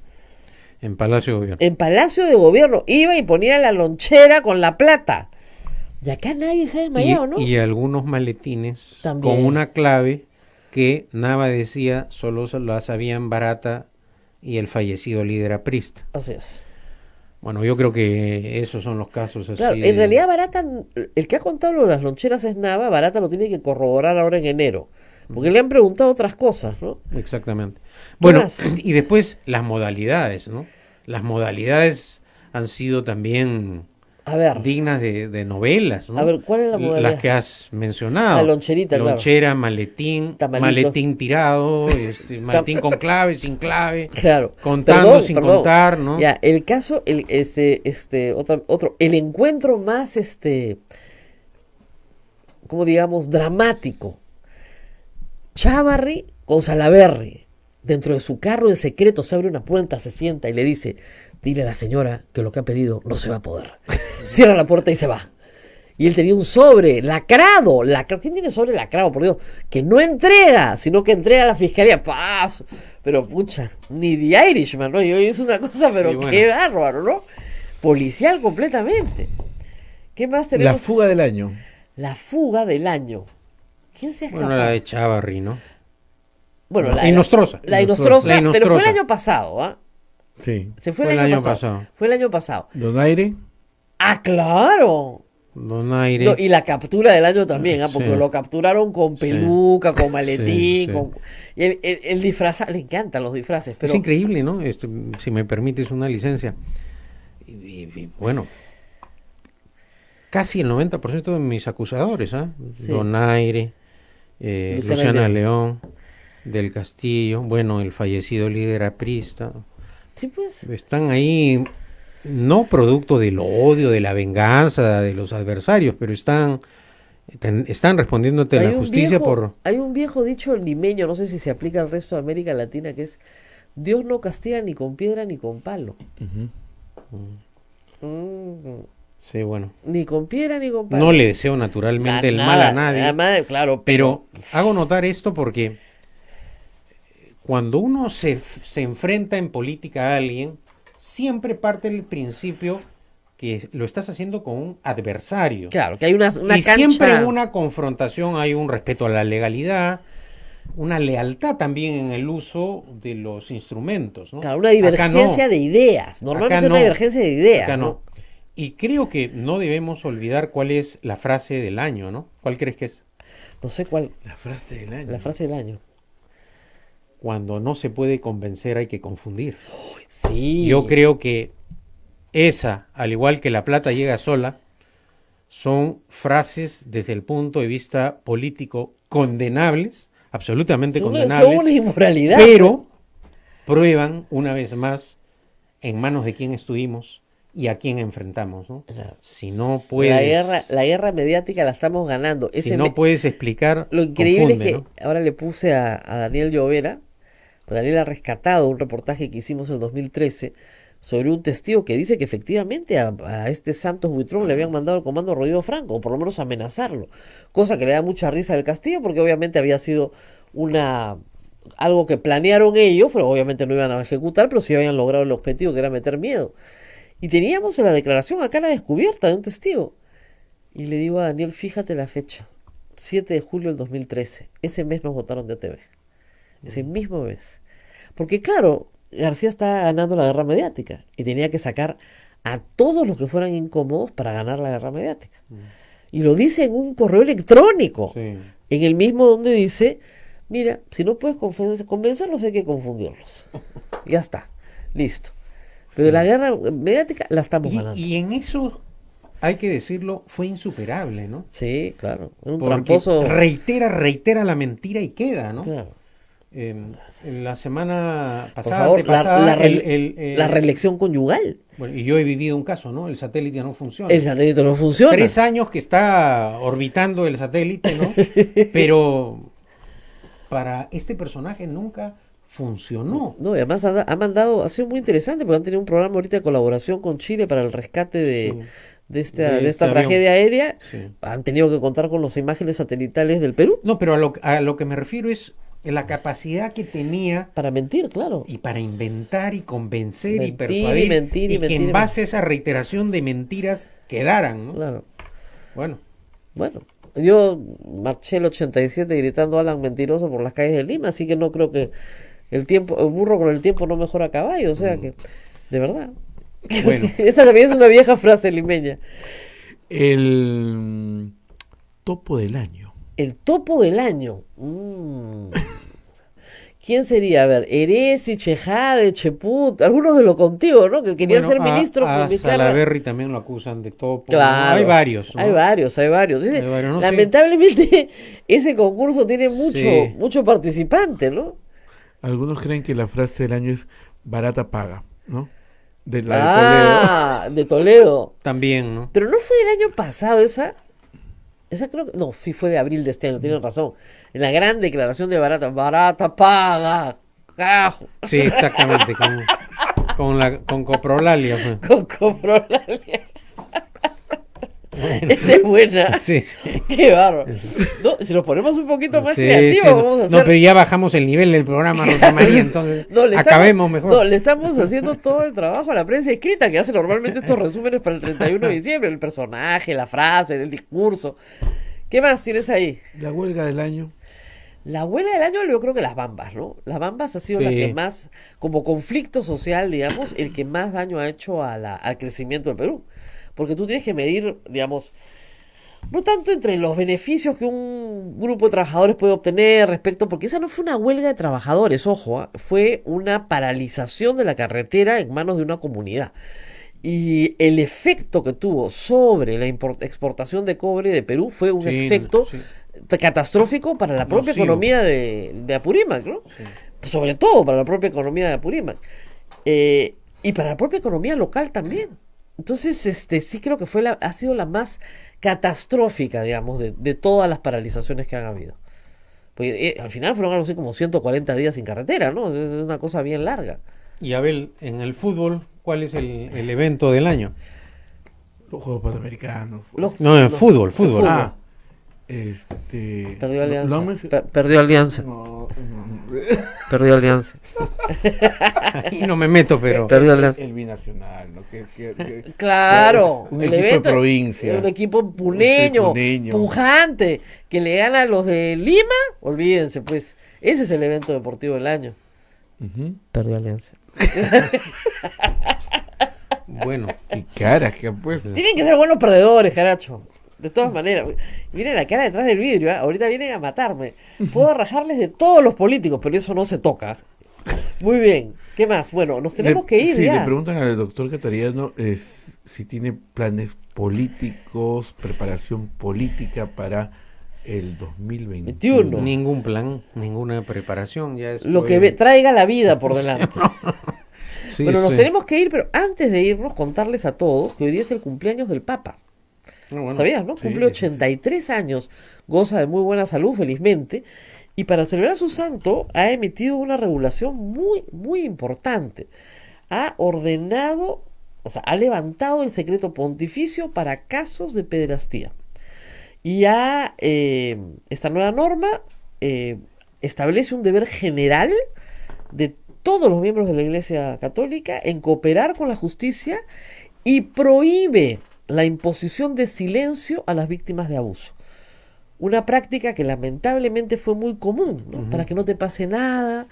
S3: En Palacio de Gobierno.
S2: En Palacio de Gobierno. Iba y ponía la lonchera con la plata. Y acá nadie se ha desmayado, ¿no?
S3: Y algunos maletines
S2: también,
S3: con una clave que Nava decía solo la sabían Barata y el fallecido líder aprista.
S2: Así es.
S3: Bueno, yo creo que esos son los casos así.
S2: Claro, en realidad Barata, el que ha contado lo de las loncheras es Nava. Barata lo tiene que corroborar ahora en enero, porque le han preguntado otras cosas, ¿no?
S3: Exactamente. Bueno, y después las modalidades, ¿no? Las modalidades han sido también dignas de novelas, ¿no?
S2: A ver, ¿cuál es la modalidad?
S3: Las que has mencionado.
S2: La loncherita,
S3: lonchera, maletín, maletín tirado, maletín con clave, sin clave,
S2: claro,
S3: contando sin contar, ¿no?
S2: Ya, el caso, otro, el encuentro más, como digamos, dramático. Chávarri con Salaverry. Dentro de su carro en secreto se abre una puerta, se sienta y le dice: dile a la señora que lo que ha pedido no se va a poder. Cierra la puerta y se va. Y él tenía un sobre lacrado. ¿Quién tiene sobre lacrado, por Dios? Que no entrega, sino que entrega a la fiscalía. ¡Paz! Pero pucha, ni The Irishman, ¿no? Es una cosa, pero sí, qué bárbaro, ¿no? Policial completamente. ¿Qué más tenemos?
S1: La fuga del año.
S2: La fuga del año. ¿Quién se escapó?
S3: Bueno, la de Chávarri, ¿no?
S2: Bueno,
S3: la Inostroza.
S2: La Inostroza, pero fue el año pasado, ¿ah?
S1: Sí.
S2: Se fue el año pasado. Fue el año pasado.
S1: ¿Donaire?
S2: Ah, claro.
S3: Donaire.
S2: No, y la captura del año también, porque
S3: Sí.
S2: lo capturaron con peluca, con maletín,
S3: Sí, sí.
S2: y el disfraz, le encantan los disfraces, pero
S3: Es increíble, ¿no? Si me permites una licencia. Y bueno, casi el 90% de mis acusadores, ¿ah?
S2: Sí.
S3: Donaire, Luciana León, del Castillo, bueno, el fallecido líder aprista,
S2: sí, pues,
S3: están ahí, no producto del odio, de la venganza, de los adversarios, pero están respondiéndote a la justicia
S2: hay un viejo dicho limeño, no sé si se aplica al resto de América Latina, que es: Dios no castiga ni con piedra ni con palo.
S3: Sí, bueno.
S2: Ni con piedra ni con palo.
S3: No le deseo naturalmente el mal a nadie.
S2: Además, claro,
S3: pero hago notar esto porque cuando uno se enfrenta en política a alguien, siempre parte del principio que lo estás haciendo con un adversario.
S2: Claro, que hay una
S3: y
S2: cancha.
S3: Siempre en una confrontación hay un respeto a la legalidad, una lealtad también en el uso de los instrumentos, ¿no?
S2: Claro, una divergencia de ideas. Normalmente
S3: Acá
S2: una
S3: no.
S2: divergencia de ideas.
S3: Acá
S2: ¿no?
S3: no. Y creo que no debemos olvidar cuál es la frase del año, ¿no? ¿Cuál crees que es?
S2: No sé cuál.
S1: La frase del año.
S2: La frase del año.
S3: Cuando no se puede convencer hay que confundir.
S2: Sí.
S3: Yo creo que esa, al igual que la plata llega sola, son frases desde el punto de vista político condenables, absolutamente condenables.
S2: Son una inmoralidad.
S3: Pero prueban una vez más en manos de quién estuvimos y a quién enfrentamos, ¿no?
S2: Claro.
S3: Si no puedes...
S2: La guerra mediática la estamos ganando.
S3: Si no puedes explicar,
S2: lo increíble
S3: confunde,
S2: es que
S3: ¿no?
S2: ahora le puse a Daniel Llovera. Daniel ha rescatado un reportaje que hicimos en el 2013 sobre un testigo que dice que efectivamente a este Santos Buitrón le habían mandado el comando a Rodrigo Franco, o por lo menos amenazarlo, cosa que le da mucha risa del Castillo, porque obviamente había sido algo que planearon ellos, pero obviamente no iban a ejecutar, pero sí habían logrado el objetivo, que era meter miedo. Y teníamos en la declaración acá la descubierta de un testigo. Y le digo a Daniel, fíjate la fecha, 7 de julio del 2013, ese mes nos votaron de ATV. Ese mismo mes. Porque claro, García está ganando la guerra mediática y tenía que sacar a todos los que fueran incómodos para ganar la guerra mediática. Y lo dice en un correo electrónico, en el mismo donde dice: mira, si no puedes convencerlos hay que confundirlos. Ya está, listo. Pero la guerra mediática la estamos ganando.
S3: Y en eso, hay que decirlo, fue insuperable, ¿no?
S2: Sí, claro. Un
S3: Porque
S2: tramposo.
S3: reitera la mentira y queda, ¿no?
S2: Claro.
S3: En la semana pasada,
S2: Por favor,
S3: antepasada,
S2: la reelección conyugal.
S3: Bueno, y yo he vivido un caso, ¿no? El satélite no funciona.
S2: El satélite no funciona.
S3: 3 años que está orbitando el satélite, ¿no? Pero para este personaje nunca funcionó.
S2: No, y además ha sido muy interesante porque han tenido un programa ahorita de colaboración con Chile para el rescate de esta tragedia aérea.
S3: Sí.
S2: Han tenido que contar con las imágenes satelitales del Perú.
S3: No, pero a lo que me refiero es la capacidad que tenía
S2: para mentir, claro,
S3: y para inventar y convencer y
S2: mentir,
S3: persuadir,
S2: y
S3: que en base a esa reiteración de mentiras quedaran, ¿no?
S2: Claro.
S3: Bueno,
S2: yo marché el 87 gritando Alan mentiroso por las calles de Lima, así que no creo que el burro con el tiempo no mejora a caballo, o sea que, de verdad.
S3: Bueno.
S2: Esta también es una vieja frase limeña.
S1: El topo del año.
S2: El topo del año. ¿Quién sería? A ver, Eresi, Chejade, Cheput, algunos de los contigo, ¿no? Que querían ser ministros.
S3: A Salaverry también lo acusan de topo.
S2: Claro,
S3: ¿no? Hay varios, ¿no?
S2: Hay varios.
S3: ¿no?
S2: Lamentablemente, ese concurso tiene mucho participante, ¿no?
S1: Algunos creen que la frase del año es barata paga, ¿no? De
S2: Toledo.
S3: También, ¿no?
S2: Pero no fue del año pasado esa. Esa creo que... No, sí fue de abril de este año, tienen razón. En la gran declaración de barata paga. Carajo.
S3: Sí, exactamente. Con coprolalia.
S2: Con coprolalia. Bueno. Esa es buena.
S3: Sí.
S2: Qué bárbaro. No, si nos ponemos un poquito más creativos, vamos a hacer...
S3: No, pero ya bajamos el nivel del programa, Rosa María, entonces acabemos mejor.
S2: No, le estamos haciendo todo el trabajo a la prensa escrita, que hace normalmente estos resúmenes para el 31 de diciembre. El personaje, la frase, el discurso. ¿Qué más tienes ahí?
S1: La huelga del año.
S2: La huelga del año yo creo que las Bambas, ¿no? Las Bambas ha sido la que más, como conflicto social, digamos, el que más daño ha hecho al crecimiento del Perú. Porque tú tienes que medir, digamos, no tanto entre los beneficios que un grupo de trabajadores puede obtener respecto, porque esa no fue una huelga de trabajadores, ojo, fue una paralización de la carretera en manos de una comunidad. Y el efecto que tuvo sobre la exportación de cobre de Perú fue un efecto catastrófico para la propia economía de Apurímac, ¿no? Sí. Sobre todo para la propia economía de Apurímac. Y para la propia economía local también. Entonces, sí creo que ha sido la más catastrófica, digamos, de todas las paralizaciones que han habido. Porque al final fueron algo así como 140 días sin carretera, ¿no? Es una cosa bien larga.
S3: Y Abel, en el fútbol, ¿cuál es el evento del año?
S1: Los Juegos Panamericanos.
S3: No, en fútbol.
S1: Ah,
S2: Perdió Alianza. Perdió Alianza.
S1: No.
S2: Perdió Alianza.
S3: Ahí no me meto, pero...
S2: Perdió Alianza.
S1: El binacional, ¿no?
S2: Claro.
S1: Un
S2: el
S1: equipo
S2: evento,
S1: de provincia.
S2: Un equipo puneño, pujante, que le gana a los de Lima. Olvídense, pues. Ese es el evento deportivo del año. Perdió Alianza.
S3: Bueno.
S1: Y cara que pues.
S2: Tienen que ser buenos perdedores, caracho. De todas maneras. Miren la cara detrás del vidrio, ¿eh? Ahorita vienen a matarme. Puedo rajarles de todos los políticos, pero eso no se toca. Muy bien. ¿Qué más? Bueno, nos tenemos que ir ya.
S1: Le preguntan al doctor Catariano si tiene planes políticos, preparación política para el 2021.
S3: Ningún plan, ninguna preparación. Ya
S2: lo que traiga la vida por delante.
S3: Sí,
S2: bueno, nos tenemos que ir, pero antes de irnos, contarles a todos que hoy día es el cumpleaños del Papa. ¿Sabías, no? Cumple 83 años, goza de muy buena salud, felizmente, y para celebrar su santo ha emitido una regulación muy, muy importante. Ha ordenado, ha levantado el secreto pontificio para casos de pederastía. Y esta nueva norma establece un deber general de todos los miembros de la Iglesia Católica en cooperar con la justicia y prohíbe la imposición de silencio a las víctimas de abuso. Una práctica que lamentablemente fue muy común, ¿no? Para que no te pase nada,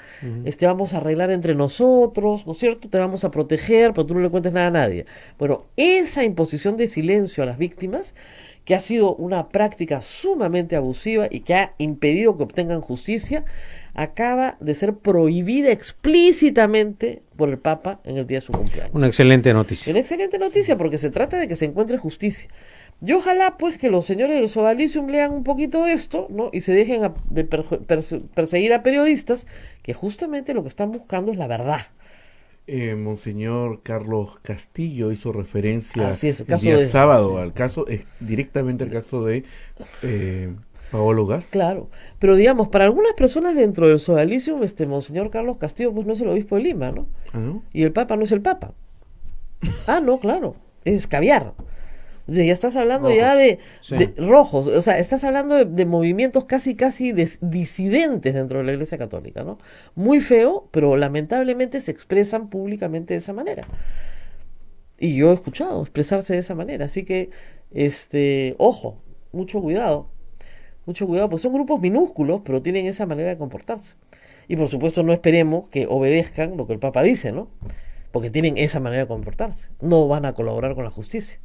S2: vamos a arreglar entre nosotros, ¿no es cierto? Te vamos a proteger, pero tú no le cuentes nada a nadie. Bueno, esa imposición de silencio a las víctimas, que ha sido una práctica sumamente abusiva y que ha impedido que obtengan justicia, acaba de ser prohibida explícitamente por el Papa en el día de su cumpleaños.
S3: Una excelente noticia.
S2: Una excelente noticia, porque se trata de que se encuentre justicia. Y ojalá, pues, que los señores del Sodalicium lean un poquito de esto, ¿no? Y se dejen de perseguir a periodistas, que justamente lo que están buscando es la verdad.
S1: Monseñor Carlos Castillo hizo referencia
S2: el
S1: día sábado al caso, directamente al caso de Paolo Gas.
S2: Claro, pero digamos, para algunas personas dentro del Sodalicium, Monseñor Carlos Castillo, pues no es el obispo de Lima, ¿no?
S1: ¿Ah, no?
S2: Y el Papa no es el Papa. No, claro, es caviar. O sea, ya estás hablando rojos, de rojos, estás hablando de movimientos casi disidentes dentro de la Iglesia Católica, ¿no? Muy feo, pero lamentablemente se expresan públicamente de esa manera. Y yo he escuchado expresarse de esa manera, así que, ojo, mucho cuidado, pues son grupos minúsculos, pero tienen esa manera de comportarse. Y por supuesto no esperemos que obedezcan lo que el Papa dice, ¿no? Porque tienen esa manera de comportarse, no van a colaborar con la justicia.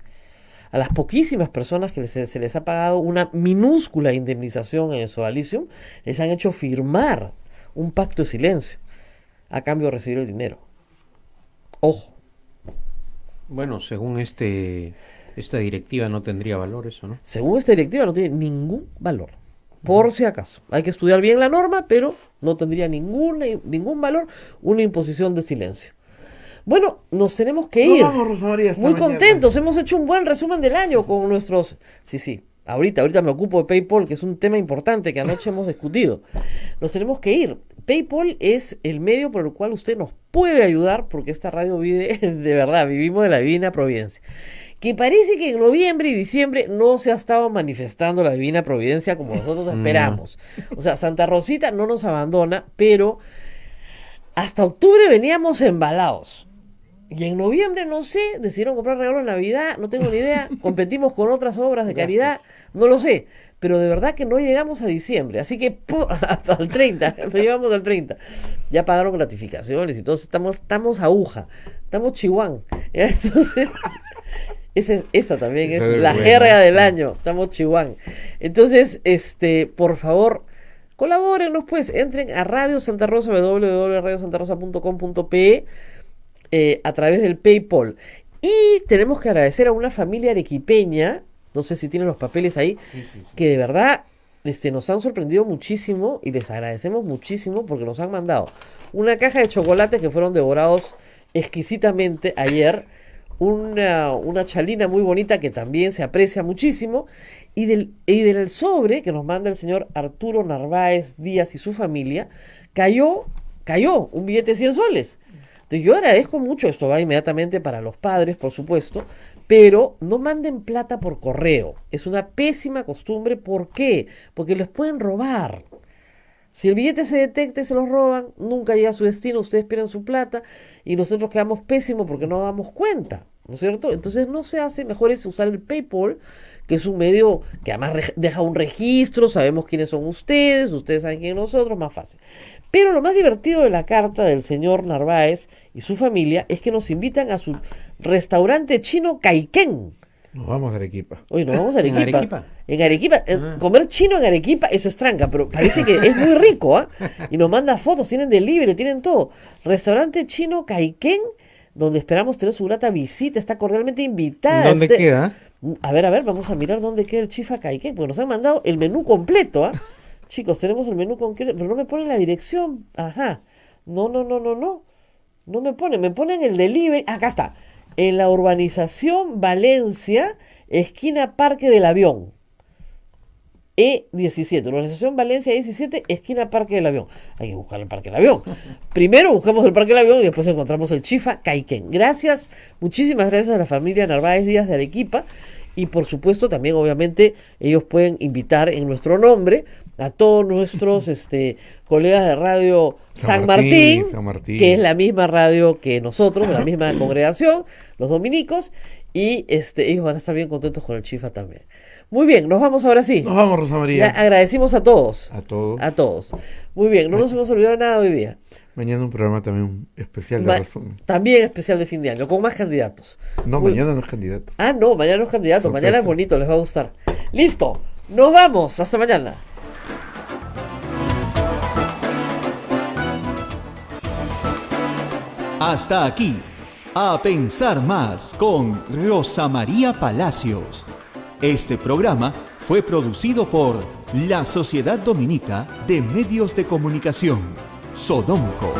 S2: A las poquísimas personas que se les ha pagado una minúscula indemnización en el Sodalicium, les han hecho firmar un pacto de silencio a cambio de recibir el dinero. Ojo.
S3: Bueno, según esta directiva no tendría valor eso, ¿no?
S2: Según esta directiva no tiene ningún valor. Por si acaso. Hay que estudiar bien la norma, pero no tendría ningún valor una imposición de silencio. Bueno, nos tenemos que ir.
S1: Vamos, Rosa María,
S2: muy contentos. Hemos hecho un buen resumen del año con nuestros... Sí. Ahorita me ocupo de PayPal, que es un tema importante que anoche hemos discutido. Nos tenemos que ir. PayPal es el medio por el cual usted nos puede ayudar, porque esta radio vive, de verdad, vivimos de la divina providencia. Que parece que en noviembre y diciembre no se ha estado manifestando la divina providencia como nosotros esperamos. O sea, Santa Rosita no nos abandona, pero hasta octubre veníamos embalados. Y en noviembre, no sé, decidieron comprar regalos de Navidad, no tengo ni idea, competimos con otras obras de caridad, no lo sé, pero de verdad que no llegamos a diciembre, así que hasta el 30, nos llevamos al 30. Ya pagaron gratificaciones y todos estamos aguja, estamos chihuán. Entonces, Esa también
S1: Esa
S2: es
S1: es
S2: la
S1: buena.
S2: jerga del año. Estamos chihuán. Entonces, por favor, colabórennos, pues. Entren a Radio Santa Rosa, www.radiosantarosa.com.pe, a través del PayPal. Y tenemos que agradecer a una familia arequipeña, no sé si tienen los papeles ahí, que de verdad nos han sorprendido muchísimo y les agradecemos muchísimo porque nos han mandado una caja de chocolates que fueron devorados exquisitamente ayer, una chalina muy bonita que también se aprecia muchísimo, y del sobre que nos manda el señor Arturo Narváez Díaz y su familia, cayó un billete de 100 soles. Entonces yo agradezco mucho, esto va inmediatamente para los padres, por supuesto, pero no manden plata por correo. Es una pésima costumbre. ¿Por qué? Porque les pueden robar. Si el billete se detecta y se los roban, nunca llega a su destino, ustedes pierden su plata y nosotros quedamos pésimos porque no damos cuenta, ¿no es cierto? Entonces no se hace, mejor es usar el PayPal, que es un medio que además deja un registro, sabemos quiénes son ustedes saben quiénes nosotros, más fácil. Pero lo más divertido de la carta del señor Narváez y su familia es que nos invitan a su restaurante chino Caiquén.
S1: Nos vamos a Arequipa.
S2: Oye, nos vamos a Arequipa.
S3: ¿En Arequipa?
S2: En Arequipa. Comer chino en Arequipa, eso es tranca, pero parece que es muy rico, ¿ah? Y nos manda fotos, tienen delivery, tienen todo. Restaurante chino Caiquén, donde esperamos tener su grata visita, está cordialmente invitada.
S3: ¿Dónde queda?
S2: A ver, vamos a mirar dónde queda el Chifa Caiquén, porque nos han mandado el menú completo, ¿ah? Chicos, tenemos el menú completo, pero no me ponen la dirección. Ajá. No. No me ponen el delivery. Acá está. En la urbanización Valencia, esquina Parque del Avión. E17. Urbanización Valencia E17, esquina Parque del Avión. Hay que buscar el Parque del Avión. Primero buscamos el Parque del Avión y después encontramos el Chifa Caiquén. Gracias, muchísimas gracias a la familia Narváez Díaz de Arequipa. Y por supuesto también obviamente ellos pueden invitar en nuestro nombre a todos nuestros colegas de radio San Martín, que es la misma radio que nosotros, la misma congregación, los dominicos, y ellos van a estar bien contentos con el Chifa también. Muy bien, nos vamos ahora sí.
S1: Nos vamos, Rosa María.
S2: Ya agradecimos a todos.
S1: A todos.
S2: A todos. Muy bien, no nos hemos olvidado nada hoy día.
S1: Mañana un programa también especial de resumen.
S2: También especial de fin de año, con más candidatos.
S1: No, mañana no es candidato.
S2: Ah, no, mañana no es candidato.
S1: Sorpresa.
S2: Mañana es bonito, les va a gustar. Listo, nos vamos. Hasta mañana.
S13: Hasta aquí, A Pensar Más con Rosa María Palacios. Este programa fue producido por la Sociedad Dominica de Medios de Comunicación, Sodomco.